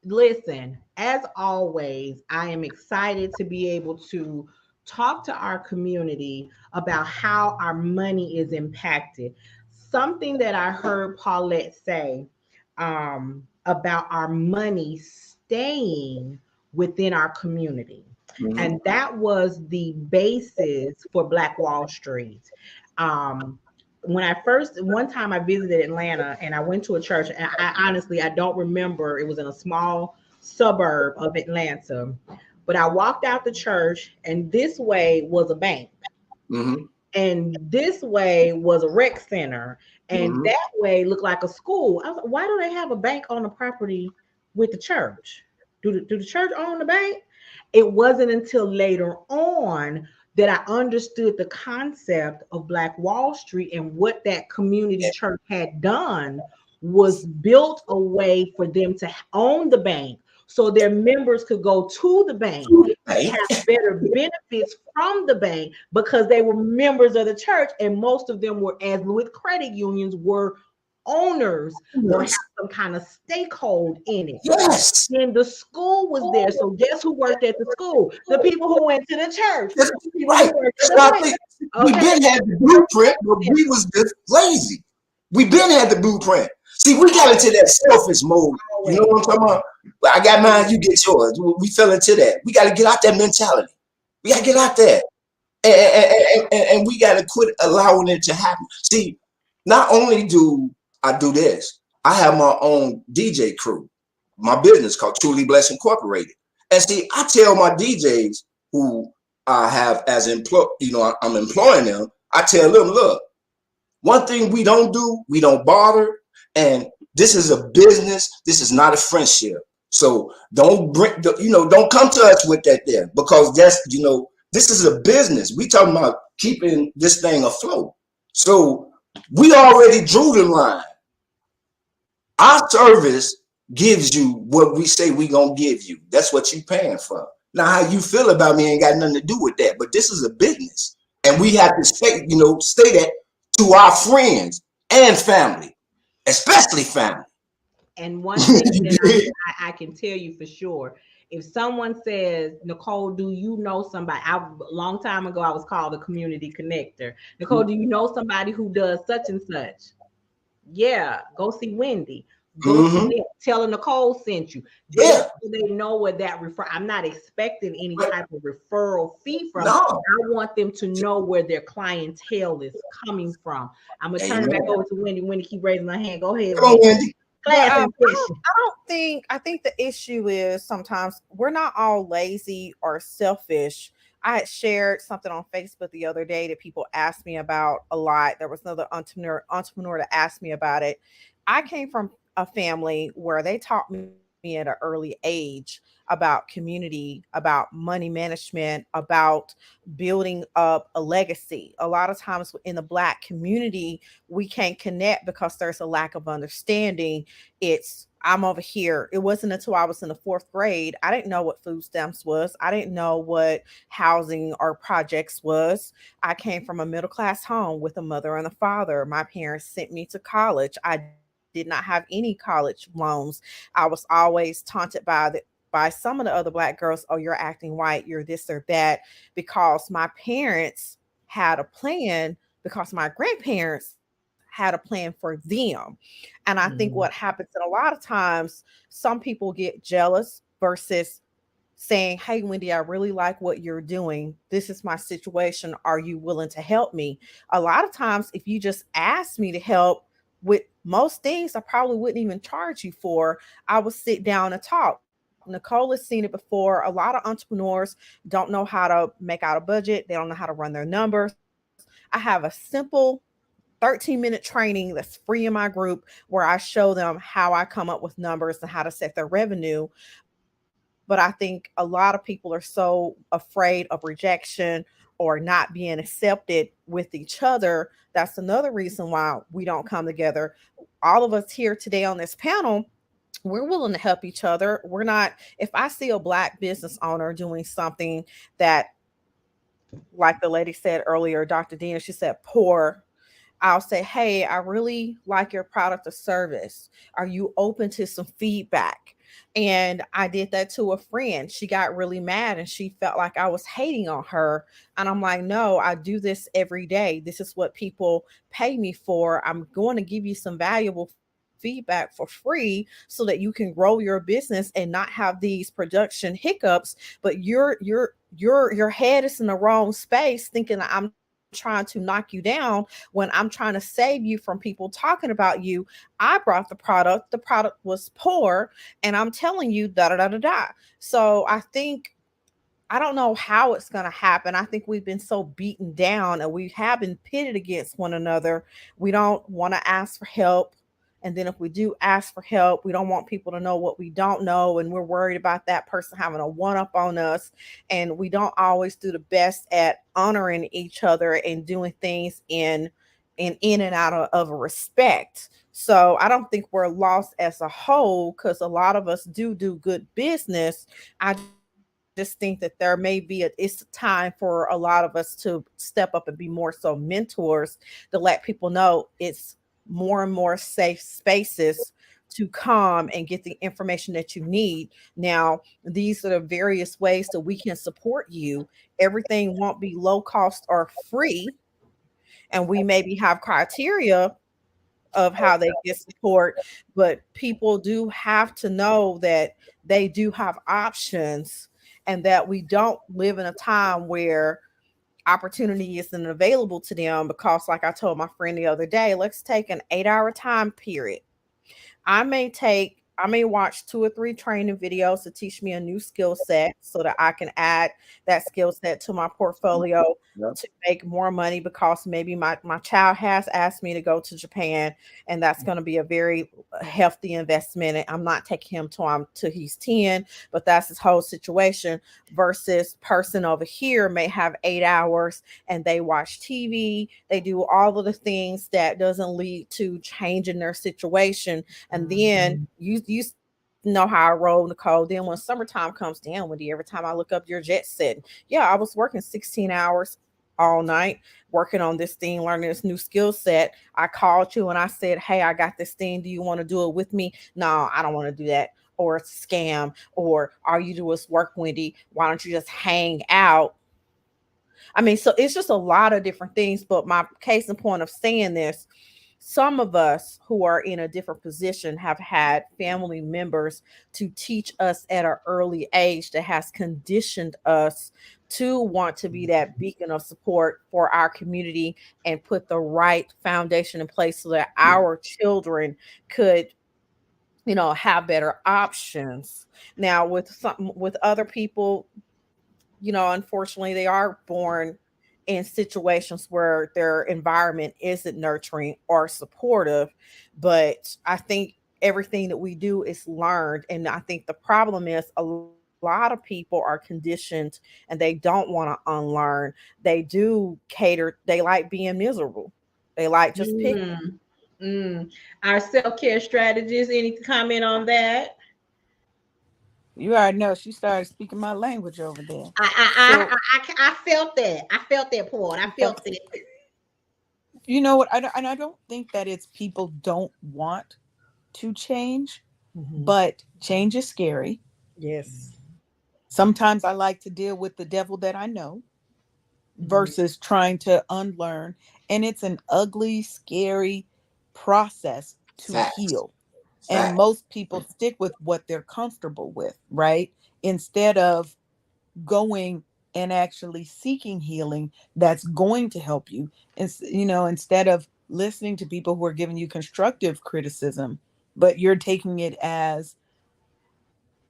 Speaker 1: listen, as always, I am excited to be able to talk to our community about how our money is impacted. Something that I heard Paulette say about our money staying within our community.
Speaker 2: Mhm.
Speaker 1: And that was the basis for Black Wall Street. Um, when I first one time I visited Atlanta and I went to a church, and I honestly I don't remember, it was in a small suburb of Atlanta, but I walked out the church and this way was a bank
Speaker 2: Mhm.
Speaker 1: and this way was a rec center and
Speaker 2: Mhm.
Speaker 1: that way looked like a school. I was like, why do they have a bank on the property with the church? Do the church own the bank? It wasn't until later on that I understood the concept of Black Wall Street, and what that community church had done was built a way for them to own the bank so their members could go to the bank and
Speaker 2: Hey,
Speaker 1: have better benefits from the bank because they were members of the church, and most of them were, as with credit unions, were owners or have some kind of stakehold in it.
Speaker 2: yes.
Speaker 1: Then the school was there. So guess who worked at the school? The people who went to the church.
Speaker 2: That's
Speaker 1: The people
Speaker 2: right.
Speaker 1: who worked at
Speaker 2: So
Speaker 1: the
Speaker 2: I
Speaker 1: bank.
Speaker 2: think we
Speaker 1: Okay.
Speaker 2: been had the blueprint, but we was just lazy. We been had the blueprint. See, we got into that selfish mode. You know what I'm talking about? Well, I got mine, you get yours. We fell into that. We got to get out that mentality. We got to get out there. And we got to quit allowing it to happen. See, not only do I do this, I have my own DJ crew, my business called Truly Blessed Incorporated. And see, I tell my DJs who I have as I'm employing them. I tell them, look, one thing we don't do, we don't bother. And this is a business. This is not a friendship. So don't don't come to us with that there, because this is a business. We talking about keeping this thing afloat. So we already drew the line. Our service gives you what we say we gonna give you. That's what you paying for. Now, how you feel about me ain't got nothing to do with that. But this is a business, and we have to stay that to our friends and family, especially family.
Speaker 1: And one thing that I can tell you for sure, if someone says, Nicole, do you know somebody? A long time ago, I was called a community connector. Nicole, do you know somebody who does such and such? Yeah, go see Wendy. Go see them. Tell her Nicole sent you.
Speaker 2: Yeah.
Speaker 1: They know what that refer. I'm not expecting any type of referral fee from.
Speaker 2: No.
Speaker 1: I want them to know where their clientele is coming from. I'm gonna turn it back over to Wendy. Wendy, keep raising her hand. Go ahead,
Speaker 2: Come on, Wendy.
Speaker 1: Class
Speaker 3: I think the issue is sometimes we're not all lazy or selfish. I had shared something on Facebook the other day that people asked me about a lot. There was another entrepreneur that asked me about it. I came from a family where they taught me at an early age about community, about money management, about building up a legacy. A lot of times in the Black community, we can't connect because there's a lack of understanding. It's I'm over here. It wasn't until I was in the fourth grade. I didn't know what food stamps was. I didn't know what housing or projects was. I came from a middle class home with a mother and a father. My parents sent me to college. I did not have any college loans. I was always taunted by some of the other Black girls, oh, you're acting white, you're this or that, because my parents had a plan, because my grandparents had a plan for them. And I think what happens, and a lot of times some people get jealous versus saying, hey, Wendy, I really like what you're doing. This is my situation. Are you willing to help me? A lot of times, if you just ask me to help with most things, I probably wouldn't even charge you for. I would sit down and talk. Nicole has seen it before. A lot of entrepreneurs don't know how to make out a budget. They don't know how to run their numbers. I have a simple 13-minute training that's free in my group where I show them how I come up with numbers and how to set their revenue. But I think a lot of people are so afraid of rejection or not being accepted with each other. That's another reason why we don't come together. All of us here today on this panel, we're willing to help each other. We're not, if I see a Black business owner doing something that, like the lady said earlier, Dr. Dina, she said, poor, I'll say, hey, I really like your product or service. Are you open to some feedback? And I did that to a friend. She got really mad and she felt like I was hating on her. And I'm like, no, I do this every day. This is what people pay me for. I'm going to give you some valuable feedback for free so that you can grow your business and not have these production hiccups. But your head is in the wrong space thinking I'm trying to knock you down when I'm trying to save you from people talking about you. I brought the product was poor, and I'm telling you, da da da da da. So I think, I don't know how it's going to happen. I think we've been so beaten down and we have been pitted against one another. We don't want to ask for help. And then if we do ask for help, we don't want people to know what we don't know. And we're worried about that person having a one up on us. And we don't always do the best at honoring each other and doing things in and out of a respect. So I don't think we're lost as a whole, because a lot of us do good business. I just think that there may be it's time for a lot of us to step up and be more so mentors, to let people know it's more and more safe spaces to come and get the information that you need. Now, these are the various ways that we can support you. Everything won't be low cost or free, and we maybe have criteria of how they get support, but people do have to know that they do have options, and that we don't live in a time where opportunity isn't available to them. Because like I told my friend the other day, let's take an 8-hour time period. I may watch 2 or 3 training videos to teach me a new skill set so that I can add that skill set to my portfolio
Speaker 2: Yep.
Speaker 3: to make more money, because maybe my child has asked me to go to Japan, and that's going to be a very hefty investment. And I'm not taking him till he's 10, but that's his whole situation. Versus person over here may have 8 hours and they watch TV, they do all of the things that doesn't lead to changing their situation. And then you know how I roll, Nicole. Then when summertime comes down, Wendy, every time I look up your jet set, yeah, I was working 16 hours all night working on this thing, learning this new skill set. I called you and I said, hey, I got this thing. Do you want to do it with me? No, I don't want to do that. Or it's a scam. Or all you do is work, Wendy. Why don't you just hang out? I mean, so it's just a lot of different things. But my case in point of saying this, some of us who are in a different position have had family members to teach us at an early age that has conditioned us to want to be that beacon of support for our community and put the right foundation in place so that our children could, have better options. Now with other people, unfortunately, they are born in situations where their environment isn't nurturing or supportive. But I think everything that we do is learned. And I think the problem is a lot of people are conditioned and they don't want to unlearn. They do cater, they like being miserable. They like just pick.
Speaker 1: Mm, mm. Our self-care strategies. Any comment on that?
Speaker 5: You already know she started speaking my language over there.
Speaker 1: I
Speaker 5: So
Speaker 1: I felt that. I felt that part. I felt it.
Speaker 5: you know what? I don't think that it's people don't want to change, but change is scary.
Speaker 3: Yes.
Speaker 5: Sometimes I like to deal with the devil that I know versus trying to unlearn. And it's an ugly, scary process to
Speaker 2: Facts.
Speaker 5: heal. And
Speaker 2: Facts.
Speaker 5: most people stick with what they're comfortable with, right? Instead of going and actually seeking healing that's going to help you. Instead of listening to people who are giving you constructive criticism, but you're taking it as,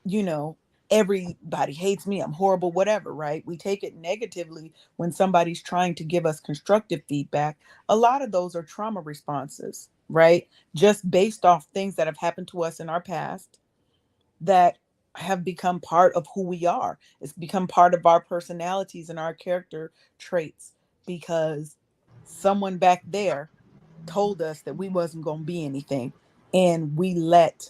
Speaker 5: you know, everybody hates me, I'm horrible, whatever, right? We take it negatively when somebody's trying to give us constructive feedback. A lot of those are trauma responses, right? Just based off things that have happened to us in our past that have become part of who we are. It's become part of our personalities and our character traits because someone back there told us that we wasn't going to be anything, and we let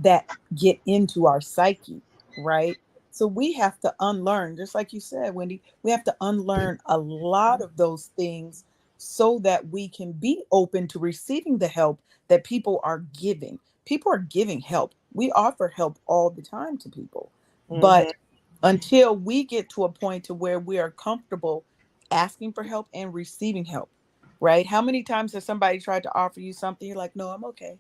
Speaker 5: that get into our psyche, right? So we have to unlearn, just like you said, Wendy, we have to unlearn a lot of those things so that we can be open to receiving the help that people are giving. People are giving help. We offer help all the time to people.
Speaker 3: Mhm.
Speaker 5: But until we get to a point to where we are comfortable asking for help and receiving help, right? How many times has somebody tried to offer you something? You're like, no, I'm okay.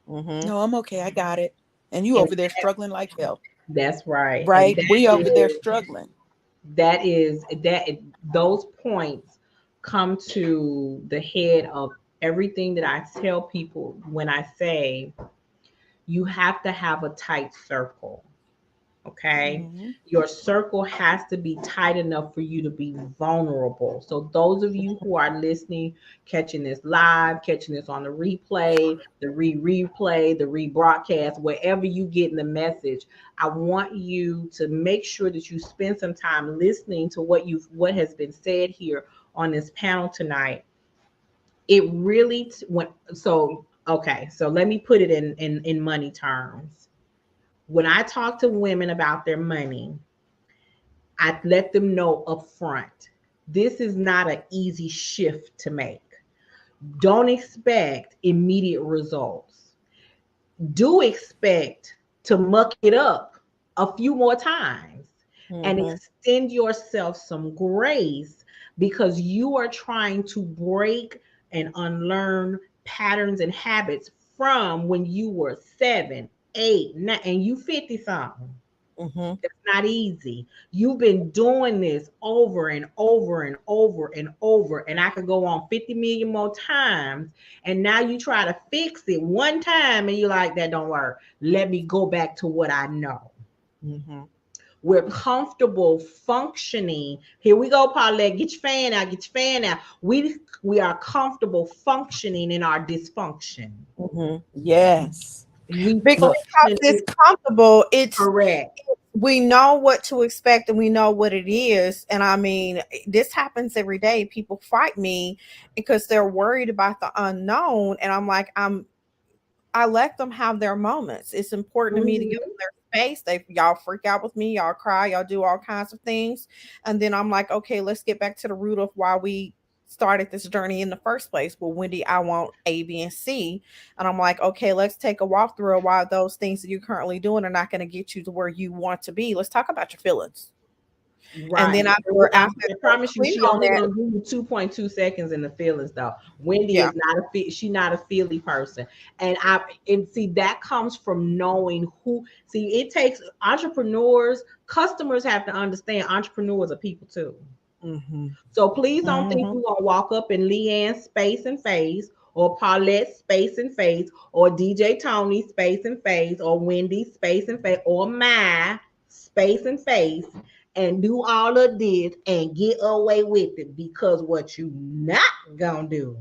Speaker 3: Mhm.
Speaker 5: No, I'm okay. I got it. And you
Speaker 1: And
Speaker 5: over there struggling like hell,
Speaker 1: that's right. And
Speaker 5: right? We over there struggling.
Speaker 1: that those points come to the head of everything that I tell people when I say you have to have a tight circle. Okay.
Speaker 5: Mhm.
Speaker 1: Your circle has to be tight enough for you to be vulnerable. So, those of you who are listening, catching this live, catching this on the replay, the replay, the rebroadcast, wherever you get in the message, I want you to make sure that you spend some time listening to what has been said here on this panel tonight. It really went so okay. So, let me put it in money terms. When I talk to women about their money, I let them know up front, this is not an easy shift to make. Don't expect immediate results. Do expect to muck it up a few more times and
Speaker 3: Mhm.
Speaker 1: extend yourself some grace because you are trying to break and unlearn patterns and habits from when you were 7, 8, 9, and you 50 something.
Speaker 3: Mhm.
Speaker 1: It's not easy. You've been doing this over and over and over and over, and I could go on 50 million more times. And now you try to fix it one time, and you're like, that don't work. Let me go back to what I know.
Speaker 3: Mhm.
Speaker 1: We're comfortable functioning. Here we go, Paulette. Get your fan out. Get your fan out. We are comfortable functioning in our dysfunction.
Speaker 3: Mhm.
Speaker 5: Yes.
Speaker 1: We
Speaker 3: Because
Speaker 1: function
Speaker 3: it's comfortable, it's
Speaker 1: correct.
Speaker 3: we know what to expect and we know what it is. And I mean, this happens every day. People fight me because they're worried about the unknown. And I'm like, I let them have their moments. It's important to me to give them
Speaker 1: Mhm.
Speaker 3: their space. Y'all freak out with me, y'all cry, y'all do all kinds of things. And then I'm like, okay, let's get back to the root of why we started this journey in the first place. Well, Wendy, I want A, B, and C. And I'm like, okay, let's take a walk through why those things that you're currently doing are not going to get you to where you want to be. Let's talk about your feelings. And
Speaker 1: Right.
Speaker 3: then after
Speaker 1: I
Speaker 3: they're
Speaker 1: promise you,
Speaker 3: clear
Speaker 1: she
Speaker 3: on
Speaker 1: only
Speaker 3: that,
Speaker 1: gonna do you 2.2 seconds in the feelings though. Wendy
Speaker 3: yeah.
Speaker 1: is not she not a feely person. And see that comes from knowing who see it takes entrepreneurs, customers have to understand entrepreneurs are people too.
Speaker 3: Mm-hmm.
Speaker 1: So please don't think
Speaker 3: Mm-hmm.
Speaker 1: we're gonna walk up in Leanne's space and face, or Paulette's space and face, or DJ Tony's space and face, or Wendy's space and face, or my space and face, and do all of this and get away with it. Because what you not gonna do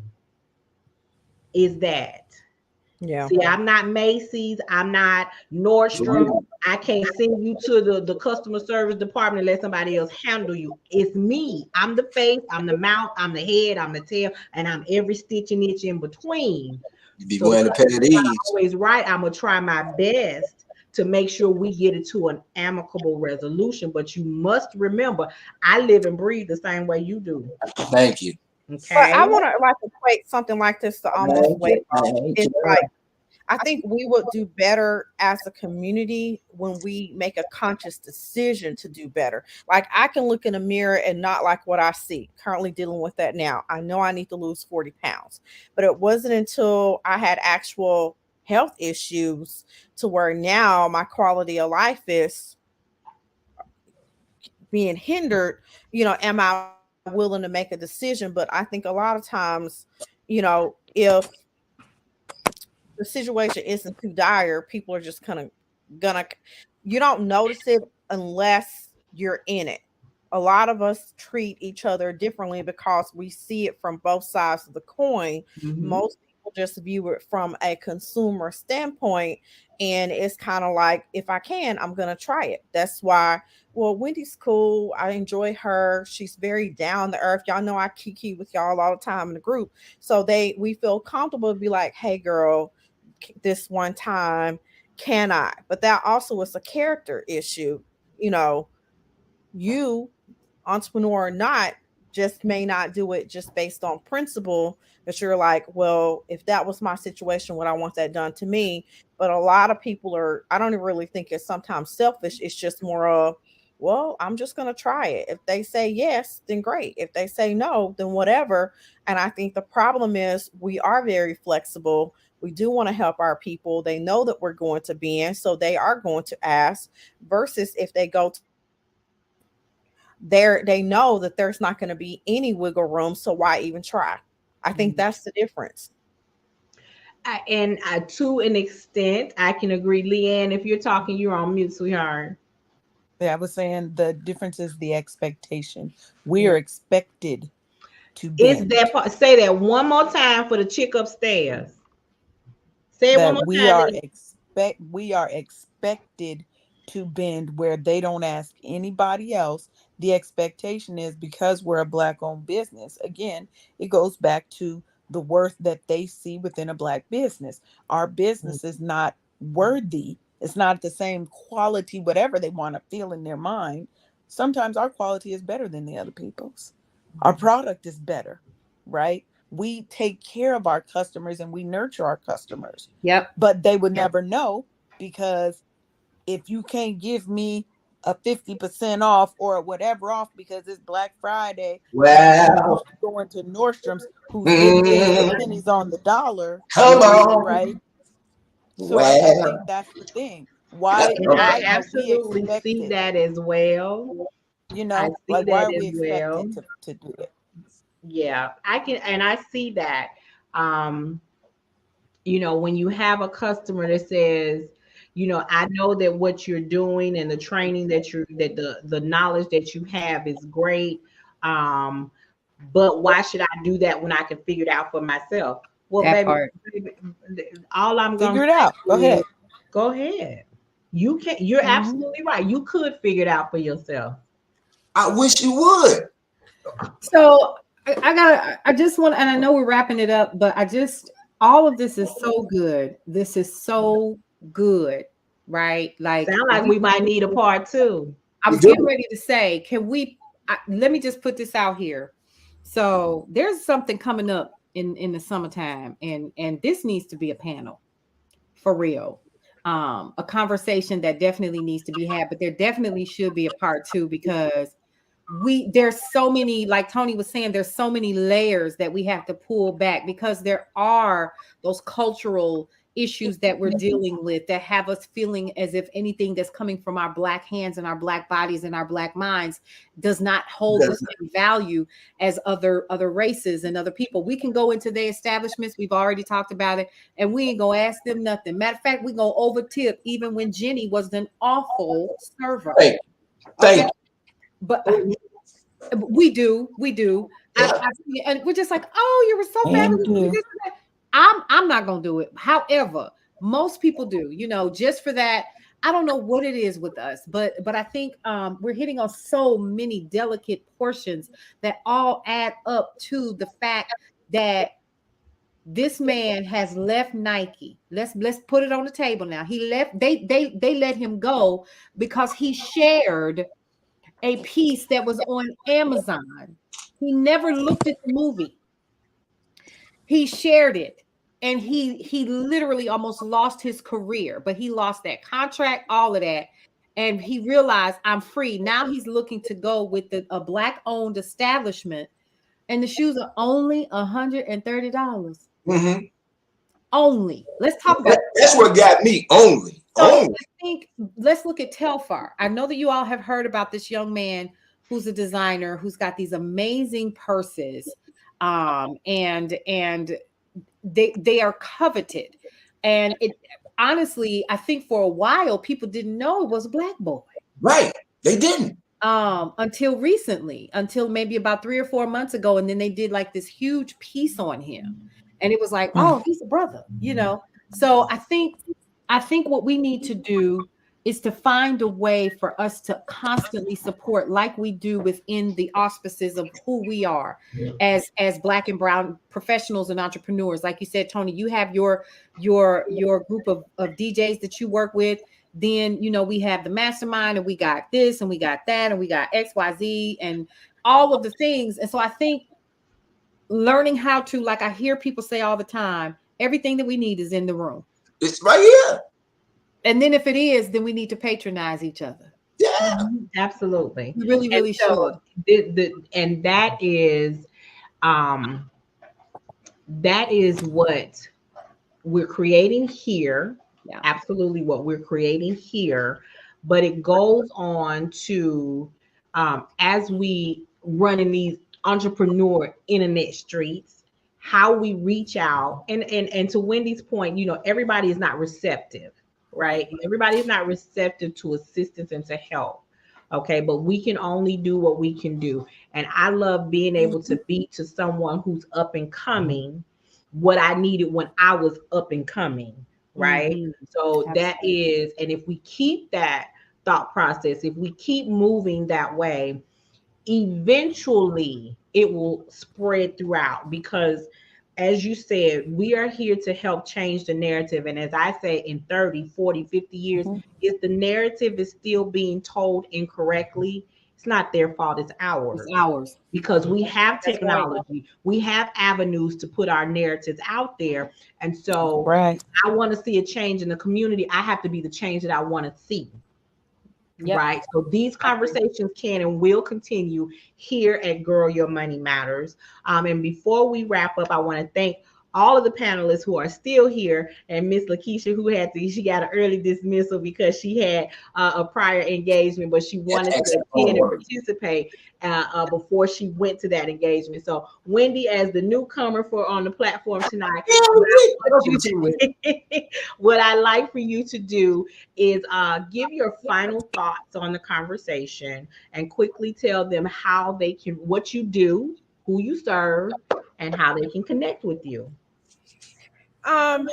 Speaker 1: is that.
Speaker 3: Yeah.
Speaker 1: See, I'm not Macy's. I'm not Nordstrom. I can't send you to the customer service department and let somebody else handle you. It's me. I'm the face, I'm the mouth, I'm the head, I'm the tail, and I'm every stitch and itch in between.
Speaker 2: You be
Speaker 1: So the
Speaker 2: wearing a pair of
Speaker 1: customer's not
Speaker 2: these.
Speaker 1: always right. I'm gonna try my best to make sure we get it to an amicable resolution. But you must remember, I live and breathe the same way you do.
Speaker 2: Thank you.
Speaker 3: But I
Speaker 1: Okay.
Speaker 3: want to like equate something like this to almost
Speaker 2: Thank you.
Speaker 3: weight loss.
Speaker 2: Thank
Speaker 3: It's
Speaker 2: you.
Speaker 3: like I think we would do better as a community when we make a conscious decision to do better. Like I can look in a mirror and not like what I see. Currently dealing with that now. I know I need to lose 40 pounds, but it wasn't until I had actual health issues to where now my quality of life is being hindered. Am I willing to make a decision? But I think a lot of times, if the situation isn't too dire, people are just kind of gonna you don't notice it unless you're in it. A lot of us treat each other differently because we see it from both sides of the coin.
Speaker 1: Mhm.
Speaker 3: Most people people just view it from a consumer standpoint. And it's kind of like, if I can, I'm going to try it. That's why, well, Wendy's cool. I enjoy her. She's very down to earth. Y'all know I kiki with y'all all the time in the group. So we feel comfortable to be like, hey, girl, this one time, can I? But that also is a character issue. You know, you, entrepreneur or not, just may not do it just based on principle, that you're like, well, if that was my situation, would I want that done to me? But a lot of people are, I don't really think it's sometimes selfish. It's just more of, well, I'm just going to try it. If they say yes, then great. If they say no, then whatever. And I think the problem is we are very flexible. We do want to help our people. They know that we're going to be in, so they are going to ask, versus if they go to there, they know that there's not going to be any wiggle room, so why even try? I think that's the difference.
Speaker 1: And to an extent, I can agree. Leanne, if you're talking, you're on mute, sweetheart.
Speaker 5: Yeah, I was saying the difference is the expectation. We are expected to
Speaker 1: Is
Speaker 5: bend.
Speaker 1: that part? Say that one more time for the chick upstairs. Say it one more
Speaker 5: We
Speaker 1: time.
Speaker 5: are expected to bend where they don't ask anybody else. The expectation is, because we're a Black-owned business, again, it goes back to the worth that they see within a Black business. Our business is not worthy. It's not the same quality, whatever they want to feel in their mind. Sometimes our quality is better than the other people's. Our product is better, right? We take care of our customers and we nurture our customers.
Speaker 6: Yep.
Speaker 5: But they would never know, because if you can't give me a 50% off or whatever off because it's Black Friday,
Speaker 2: Well,
Speaker 5: going to Nordstrom's, who's giving you pennies on the dollar,
Speaker 2: come on.
Speaker 5: right? So I
Speaker 2: Well,
Speaker 5: think that's the thing. Why
Speaker 1: I
Speaker 5: are we
Speaker 1: absolutely see
Speaker 5: expected?
Speaker 1: that as well.
Speaker 5: You
Speaker 1: I
Speaker 5: know,
Speaker 1: see
Speaker 5: like, why
Speaker 1: that
Speaker 5: are we
Speaker 1: as well.
Speaker 5: expected to do it?
Speaker 1: Yeah, I can, and I see that. Um, when you have a customer that says, I know that what you're doing and the training that the knowledge that you have is great. But why should I do that when I can figure it out for myself? Well,
Speaker 6: That
Speaker 1: baby,
Speaker 6: part.
Speaker 1: all I'm gonna
Speaker 5: Figure it out. Go
Speaker 1: say
Speaker 5: ahead.
Speaker 1: is, go ahead. You can. You're
Speaker 5: Mhm.
Speaker 1: absolutely right. You could figure it out for yourself.
Speaker 2: I wish you would.
Speaker 6: So I just want, and I know we're wrapping it up, but all of this is so good. This is so good, right? Like,
Speaker 1: Sound like we might need a part two.
Speaker 6: I
Speaker 2: You
Speaker 6: was
Speaker 2: do.
Speaker 6: getting ready to say, let me just put this out here. So there's something coming up in the summertime, and this needs to be a panel for real. A conversation that definitely needs to be had, but there definitely should be a part two, because there's so many, like Tony was saying, there's so many layers that we have to pull back, because there are those cultural issues that we're dealing with that have us feeling as if anything that's coming from our Black hands and our Black bodies and our Black minds does not hold the same value as other races and other people. We can go into their establishments, we've already talked about it, and we ain't gonna ask them nothing. Matter of fact, we gonna over tip even when Jenny was an awful server.
Speaker 2: Thank you.
Speaker 6: But we do. And we're just like, oh, you were so fabulous. I'm not gonna do it. However, most people do, just for that. I don't know what it is with us, but I think we're hitting on so many delicate portions that all add up to the fact that this man has left Nike. Let's put it on the table now. He left, they let him go because he shared a piece that was on Amazon. He never looked at the movie. He shared it, and he literally almost lost his career, but he lost that contract, all of that. And he realized, I'm free. Now he's looking to go with a Black owned establishment, and the shoes are only $130.
Speaker 2: Mm-hmm.
Speaker 6: Only. Let's talk about
Speaker 2: That's what got me. Only.
Speaker 6: So I think let's look at Telfar. I know that you all have heard about this young man who's a designer who's got these amazing purses, and they are coveted. And it honestly, I think for a while people didn't know it was a Black boy.
Speaker 2: Right, they didn't.
Speaker 6: Until recently, until maybe about 3 or 4 months ago, and then they did like this huge piece on him. and it was like, oh, he's a brother, you know. So I think what we need to do is to find a way for us to constantly support, like we do within the auspices of who we are as Black and brown professionals and entrepreneurs. Like you said, Tony, you have your group of DJs that you work with. Then, you know, we have the mastermind, and we got this and we got that and we got XYZ and all of the things. And so I think learning how to, like I hear people say all the time, everything that we need is in the room.
Speaker 2: It's right here.
Speaker 6: And then if it is, then we need to patronize each other.
Speaker 2: Yeah.
Speaker 1: Absolutely.
Speaker 6: We really, really should.
Speaker 1: And that is what we're creating here.
Speaker 6: Yeah.
Speaker 1: Absolutely what we're creating here. But it goes on to as we run in these entrepreneur internet streets, how we reach out, and to Wendy's point, you know, everybody is not receptive, right? Everybody is not receptive to assistance and to help. Okay, but we can only do what we can do. And I love being able to be to someone who's up and coming what I needed when I was up and coming, right? So that is, and if we keep that thought process, if we keep moving that way, eventually it will spread throughout, because as you said, we are here to help change the narrative. And as I say, in 30, 40, 50 years, if the narrative is still being told incorrectly, it's not their fault, it's ours.
Speaker 6: It's ours.
Speaker 1: Because we have technology, we have avenues to put our narratives out there. And so
Speaker 5: Right.
Speaker 1: I want to see a change in the community. I have to be the change that I want to see.
Speaker 6: Yep.
Speaker 1: Right. So these conversations can and will continue here at Girl Your Money Matters. And before we wrap up, I want to thank all of the panelists who are still here, and Miss Lakeisha, who she got an early dismissal because she had a prior engagement, but she wanted to attend and participate before she went to that engagement. So Wendy, as the newcomer on the platform tonight, what I'd like for you to do is give your final thoughts on the conversation and quickly tell them how they can, what you do, who you serve, and how they can connect with you.
Speaker 3: I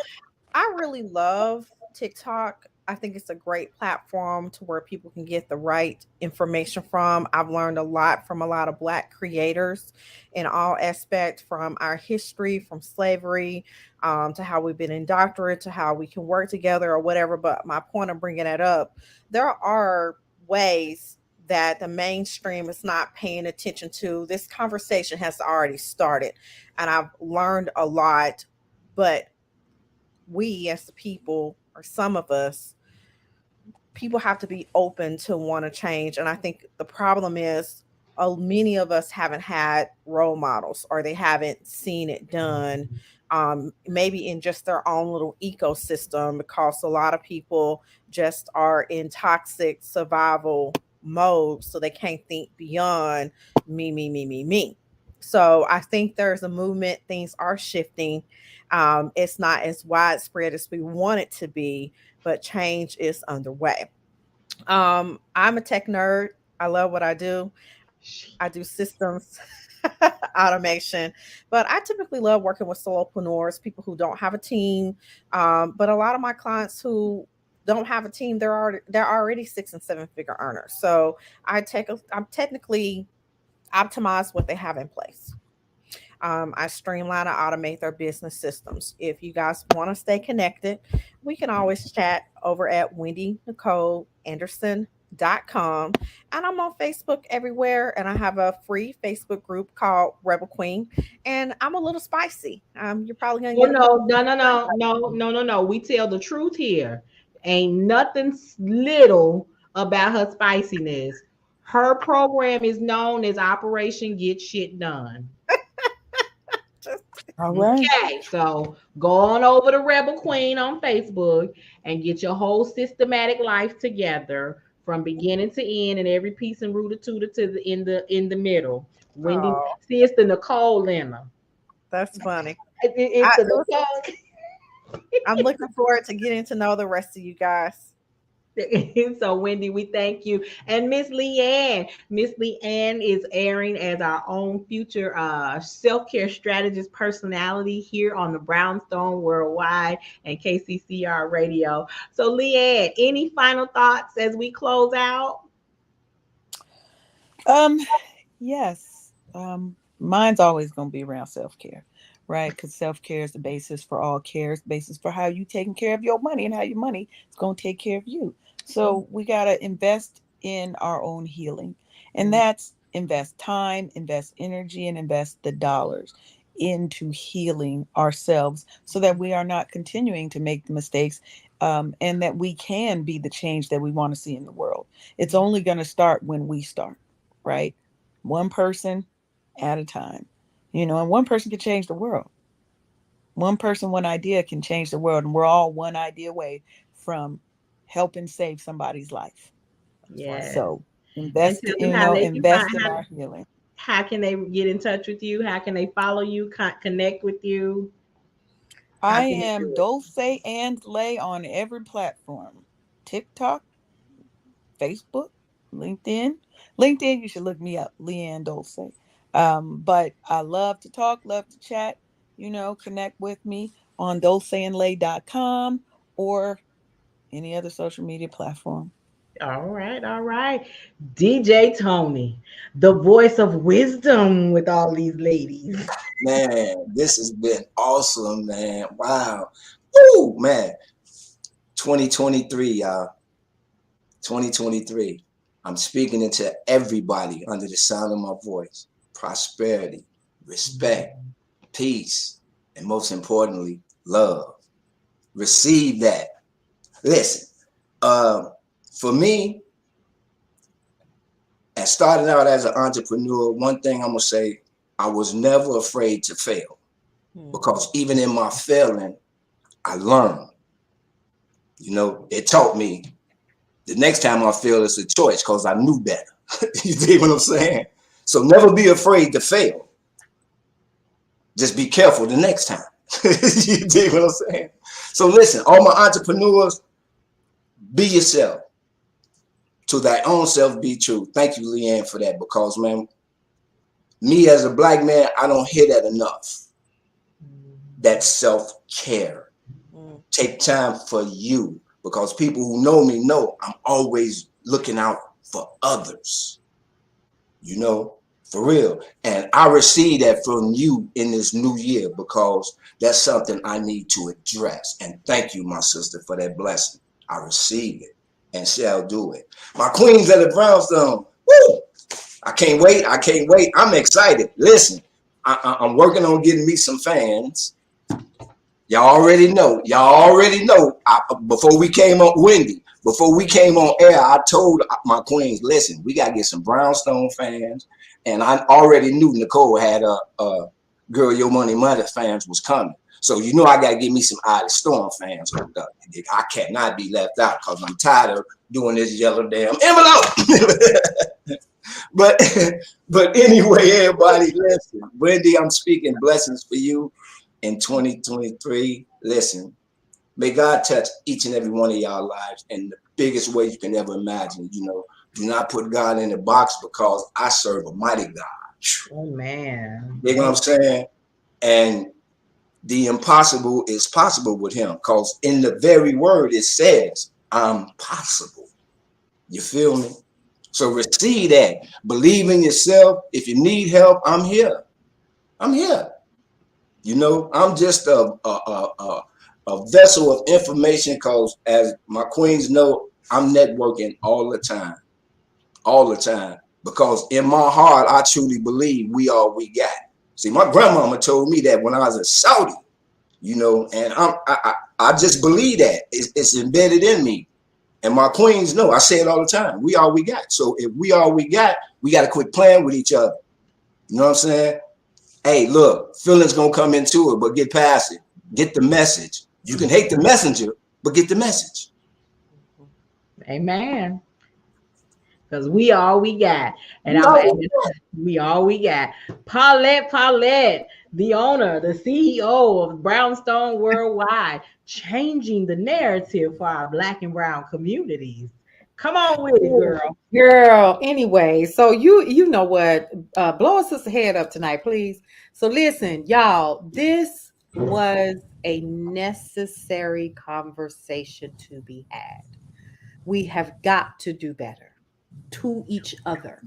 Speaker 3: really love TikTok. I think it's a great platform to where people can get the right information from. I've learned a lot from a lot of Black creators in all aspects, from our history, from slavery, to how we've been indoctrinated, to how we can work together or whatever. But my point of bringing that up, there are ways that the mainstream is not paying attention to. This conversation has already started, and I've learned a lot, but we as the people, or some of us, people have to be open to want to change. And I think the problem is many of us haven't had role models, or they haven't seen it done, maybe in just their own little ecosystem, because a lot of people just are in toxic survival mode, so they can't think beyond me. So I think there's a movement, things are shifting. It's not as widespread as we want it to be, but change is underway. I'm a tech nerd. I love what I do. I do systems automation, but I typically love working with solopreneurs, people who don't have a team. But a lot of my clients who don't have a team, they're already 6 and 7 figure earners. So I'm technically optimize what they have in place. I streamline and automate their business systems. If you guys want to stay connected, we can always chat over at wendynicoleanderson.com. And I'm on Facebook everywhere. And I have a free Facebook group called Rebel Queen. And I'm a little spicy. You're probably going to get
Speaker 1: No. We tell the truth here. Ain't nothing little about her spiciness. Her program is known as Operation Get Shit Done.
Speaker 5: All right.
Speaker 1: Okay, so go on over to Rebel Queen on Facebook and get your whole systematic life together from beginning to end, and every piece and rooter tutor to the in the middle. Wendy, see, it's the Nicole in her.
Speaker 3: That's funny.
Speaker 1: It's the Nicole.
Speaker 3: I'm looking forward to getting to know the rest of you guys.
Speaker 1: So Wendy, we thank you. And Miss Leanne. Miss Leanne is airing as our own future self-care strategist personality here on the Brownstone Worldwide and KCCR Radio. So Leanne, any final thoughts as we close out?
Speaker 5: Um, yes. Mine's always going to be around self-care, right? Because self-care is the basis for all care. It's the basis for how you taking care of your money and how your money is going to take care of you. So we got to invest in our own healing. And that's invest time, invest energy, and invest the dollars into healing ourselves so that we are not continuing to make the mistakes, and that we can be the change that we want to see in the world. It's only going to start when we start, right? One person at a time, and one person can change the world. One person, one idea can change the world, and we're all one idea away from helping save somebody's life.
Speaker 1: Yes.
Speaker 5: So
Speaker 1: And
Speaker 5: invest,
Speaker 1: tell them how they can find,
Speaker 5: invest in our healing.
Speaker 1: how can they get in touch with you? How can they follow you, connect with you? How
Speaker 5: I
Speaker 1: can they
Speaker 5: am
Speaker 1: do it?
Speaker 5: Dulce and Lay on every platform: TikTok, Facebook, LinkedIn. LinkedIn, you should look me up, Leanne Dulce. But I love to talk, love to chat, connect with me on dulceandlay.com or any other social media platform.
Speaker 1: All right, all right. DJ Tony, the voice of wisdom with all these ladies.
Speaker 2: Man, this has been awesome, man. Wow. Woo, man. 2023, y'all. 2023. I'm speaking into everybody under the sound of my voice. Prosperity, respect, peace, and most importantly, love. Receive that. Listen, for me, and starting out as an entrepreneur, one thing I'm gonna say, I was never afraid to fail, because even in my failing, I learned. It taught me the next time I fail, it's a choice because I knew better. You see what I'm saying? So never be afraid to fail. Just be careful the next time. You dig what I'm saying? So listen, all my entrepreneurs, be yourself. To thy own self be true. Thank you, Leanne, for that, because, man, me as a black man, I don't hear that enough. That self-care. Take time for you, because people who know me know I'm always looking out for others. For real. And I receive that from you in this new year, because that's something I need to address. And thank you, my sister, for that blessing. I receive it and shall do it. My queens at the Brownstone. Woo! I can't wait. I can't wait. I'm excited. Listen, I'm working on getting me some fans. Y'all already know. Before we came on, Wendy, before we came on air, I told my queens, listen, we got to get some Brownstone fans. And I already knew Nicole had a Girl Your Money Mother fans was coming. So I got to get me some Eye Storm fans hooked up. I cannot be left out, because I'm tired of doing this yellow damn envelope. But anyway, everybody, listen. Wendy, I'm speaking blessings for you in 2023. Listen, may God touch each and every one of y'all lives in the biggest way you can ever imagine. Do not put God in a box, because I serve a mighty God.
Speaker 1: Oh man.
Speaker 2: You know what I'm saying? And the impossible is possible with him, because in the very word it says, I'm possible. You feel me? So receive that. Believe in yourself. If you need help, I'm here. I'm here. I'm just a vessel of information, because as my queens know, I'm networking all the time. All the time. Because in my heart, I truly believe we all we got. See, my grandmama told me that when I was a Saudi, and I just believe that. It's embedded in me. And my queens know, I say it all the time, we all we got. So if we all we got to quit playing with each other. You know what I'm saying? Hey, look, feelings gonna come into it, but get past it. Get the message. You can hate the messenger, but get the message.
Speaker 1: Amen. Because we all we got. And we all we got. Paulette, the owner, the CEO of Brownstone Worldwide, changing the narrative for our Black and Brown communities. Come on with it, girl.
Speaker 6: Girl, anyway, so you know what? Blow us sister head up tonight, please. So listen, y'all, this was a necessary conversation to be had. We have got to do better to each other,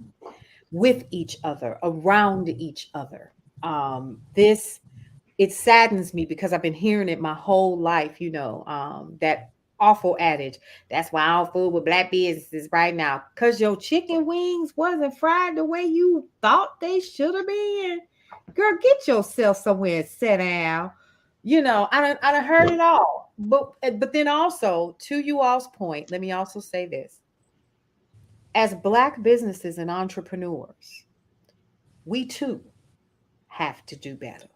Speaker 6: with each other, around each other. This it saddens me because I've been hearing it my whole life, that awful adage. That's why I don't fool with black businesses right now. Cause your chicken wings wasn't fried the way you thought they should have been. Girl, get yourself somewhere and sit down. I done heard it all. But then also, to you all's point, let me also say this. As black businesses and entrepreneurs, we too have to do better.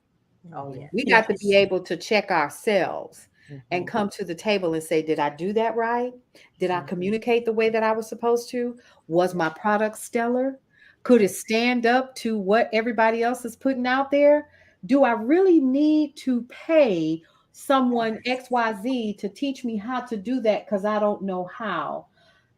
Speaker 1: Oh, yeah.
Speaker 6: We got to be able to check ourselves and come to the table and say, did I do that right? Did I communicate the way that I was supposed to? Was my product stellar? Could it stand up to what everybody else is putting out there? Do I really need to pay someone XYZ to teach me how to do that because I don't know how?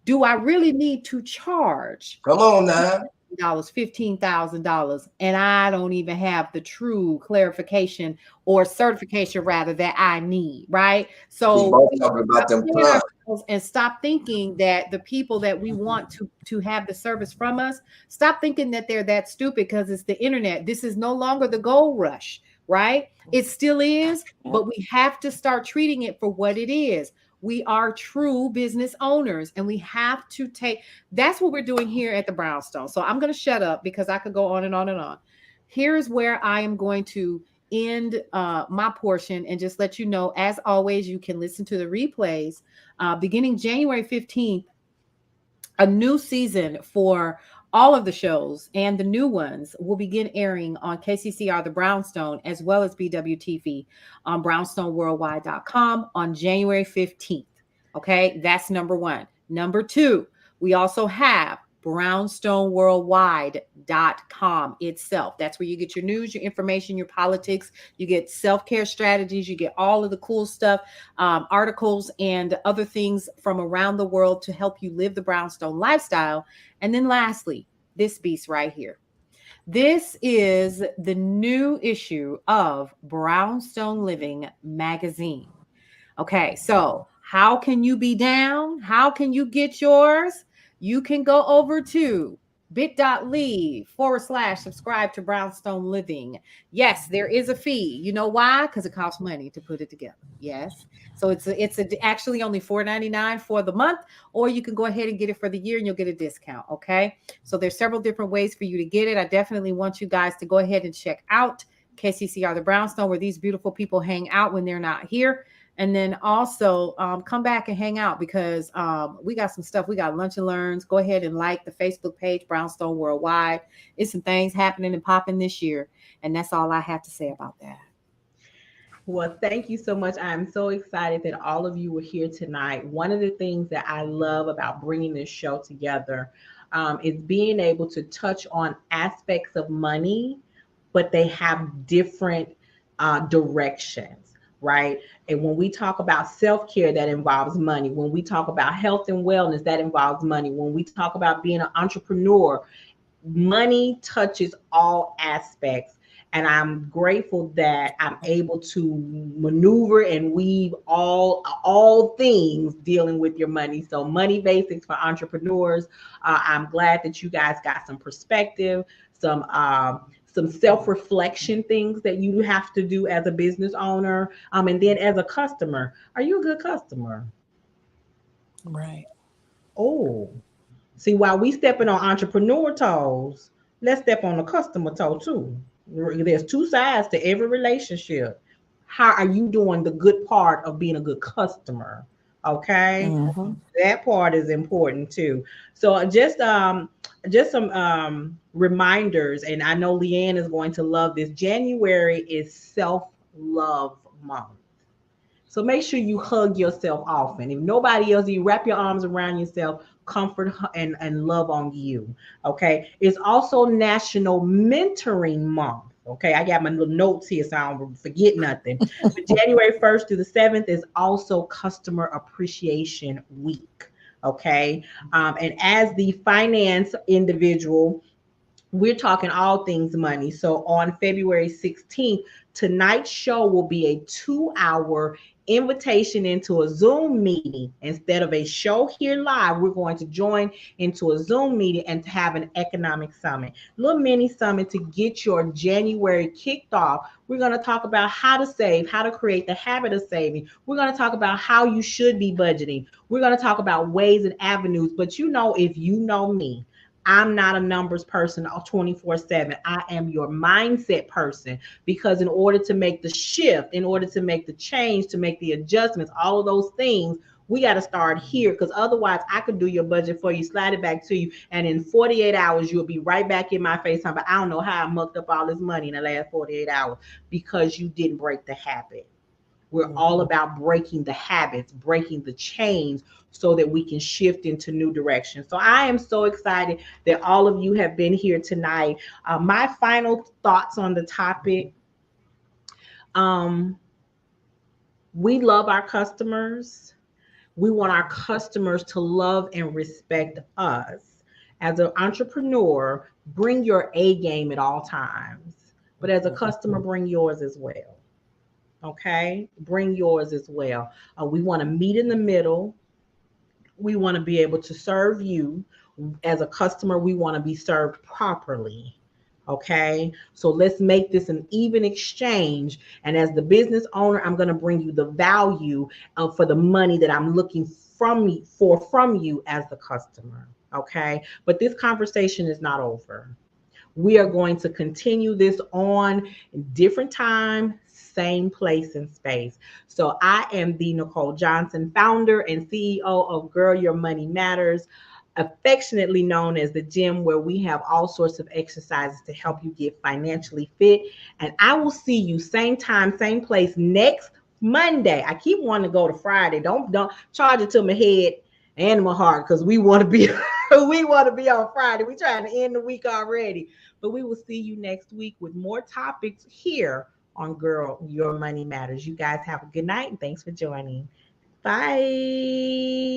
Speaker 6: Do I really need to charge
Speaker 2: Come on now.
Speaker 6: $15,000, and I don't even have the true clarification or certification rather that I need, right? So
Speaker 2: We both talking about them funds.
Speaker 6: and stop thinking that the people that we want to have the service from us, stop thinking that they're that stupid because it's the internet. This is no longer the gold rush, right? It still is, but we have to start treating it for what it is. We are true business owners, and we have to that's what we're doing here at the Brownstone. So I'm going to shut up because I could go on and on and on. Here's where I am going to end my portion and just let you know, as always, you can listen to the replays beginning January 15th, a new season for all of the shows and the new ones will begin airing on KCCR, the Brownstone, as well as BWTV on brownstoneworldwide.com on January 15th. Okay, that's number one. Number two, we also have brownstoneworldwide.com itself. That's where you get your news, your information, your politics. You get self-care strategies. You get all of the cool stuff, articles and other things from around the world to help you live the Brownstone lifestyle. And then lastly, this beast right here. This is the new issue of Brownstone Living magazine. Okay, so how can you be down? How can you get yours? You can go over to bit.ly/subscribe to Brownstone Living. Yes, there is a fee. You know why? Because it costs money to put it together. Yes. So it's actually only $4.99 for the month, or you can go ahead and get it for the year and you'll get a discount. Okay. So there's several different ways for you to get it. I definitely want you guys to go ahead and check out KCCR, the Brownstone, where these beautiful people hang out when they're not here. And then also come back and hang out because we got some stuff. We got lunch and learns. Go ahead and like the Facebook page, Brownstone Worldwide. It's some things happening and popping this year. And that's all I have to say about that.
Speaker 1: Well, thank you so much. I'm so excited that all of you were here tonight. One of the things that I love about bringing this show together is being able to touch on aspects of money, but they have different directions. Right. And when we talk about self-care, that involves money. When we talk about health and wellness, that involves money. When we talk about being an entrepreneur, money touches all aspects. And I'm grateful that I'm able to maneuver and weave all things dealing with your money. So money basics for entrepreneurs. I'm glad that you guys got some perspective, some self-reflection things that you have to do as a business owner. And then as a customer, are you a good customer?
Speaker 5: Right.
Speaker 1: Oh, see, while we stepping on entrepreneur toes, let's step on the customer toe too. There's two sides to every relationship. How are you doing the good part of being a good customer? Okay. Mm-hmm. That part is important too. So just some reminders, and I know Leanne is going to love this. January is self-love month. So make sure you hug yourself often. If nobody else, you wrap your arms around yourself, comfort and love on you. Okay. It's also National Mentoring Month. Okay, I got my little notes here so I don't forget nothing. But January 1st through the 7th is also Customer Appreciation Week. Okay, and as the finance individual, we're talking all things money. So on February 16th, tonight's show will be a 2-hour invitation into a Zoom meeting. Instead of a show here live, we're going to join into a Zoom meeting and to have an economic summit, little mini summit to get your January kicked off. We're going to talk about how to save, how to create the habit of saving. We're going to talk about how you should be budgeting. We're going to talk about ways and avenues. But you know, if you know me, I'm not a numbers person 24/7. I am your mindset person, because in order to make the shift, in order to make the change, to make the adjustments, all of those things, we got to start here, because otherwise I could do your budget for you, slide it back to you, and in 48 hours you'll be right back in my face talking about, I don't know how I mucked up all this money in the last 48 hours, because you didn't break the habit. We're all about breaking the habits, breaking the chains, so that we can shift into new directions. So I am so excited that all of you have been here tonight. My final thoughts on the topic. We love our customers. We want our customers to love and respect us. As an entrepreneur, bring your A game at all times. But as a customer, bring yours as well. Okay, bring yours as well. We want to meet in the middle. We want to be able to serve you. As a customer, we want to be served properly. Okay, so let's make this an even exchange. And as the business owner, I'm going to bring you the value for the money that I'm looking from you as the customer. Okay, but this conversation is not over. We are going to continue this on different time, same place and space. So I am the Nicole Johnson, founder and CEO of Girl Your Money Matters, affectionately known as the gym, where we have all sorts of exercises to help you get financially fit. And I will see you same time, same place next Monday. I keep wanting to go to Friday. Don't charge it to my head and my heart, because we want to be we want to be on Friday. We're trying to end the week already. But we will see you next week with more topics here on Girl Your Money Matters. You guys have a good night, and thanks for joining. Bye.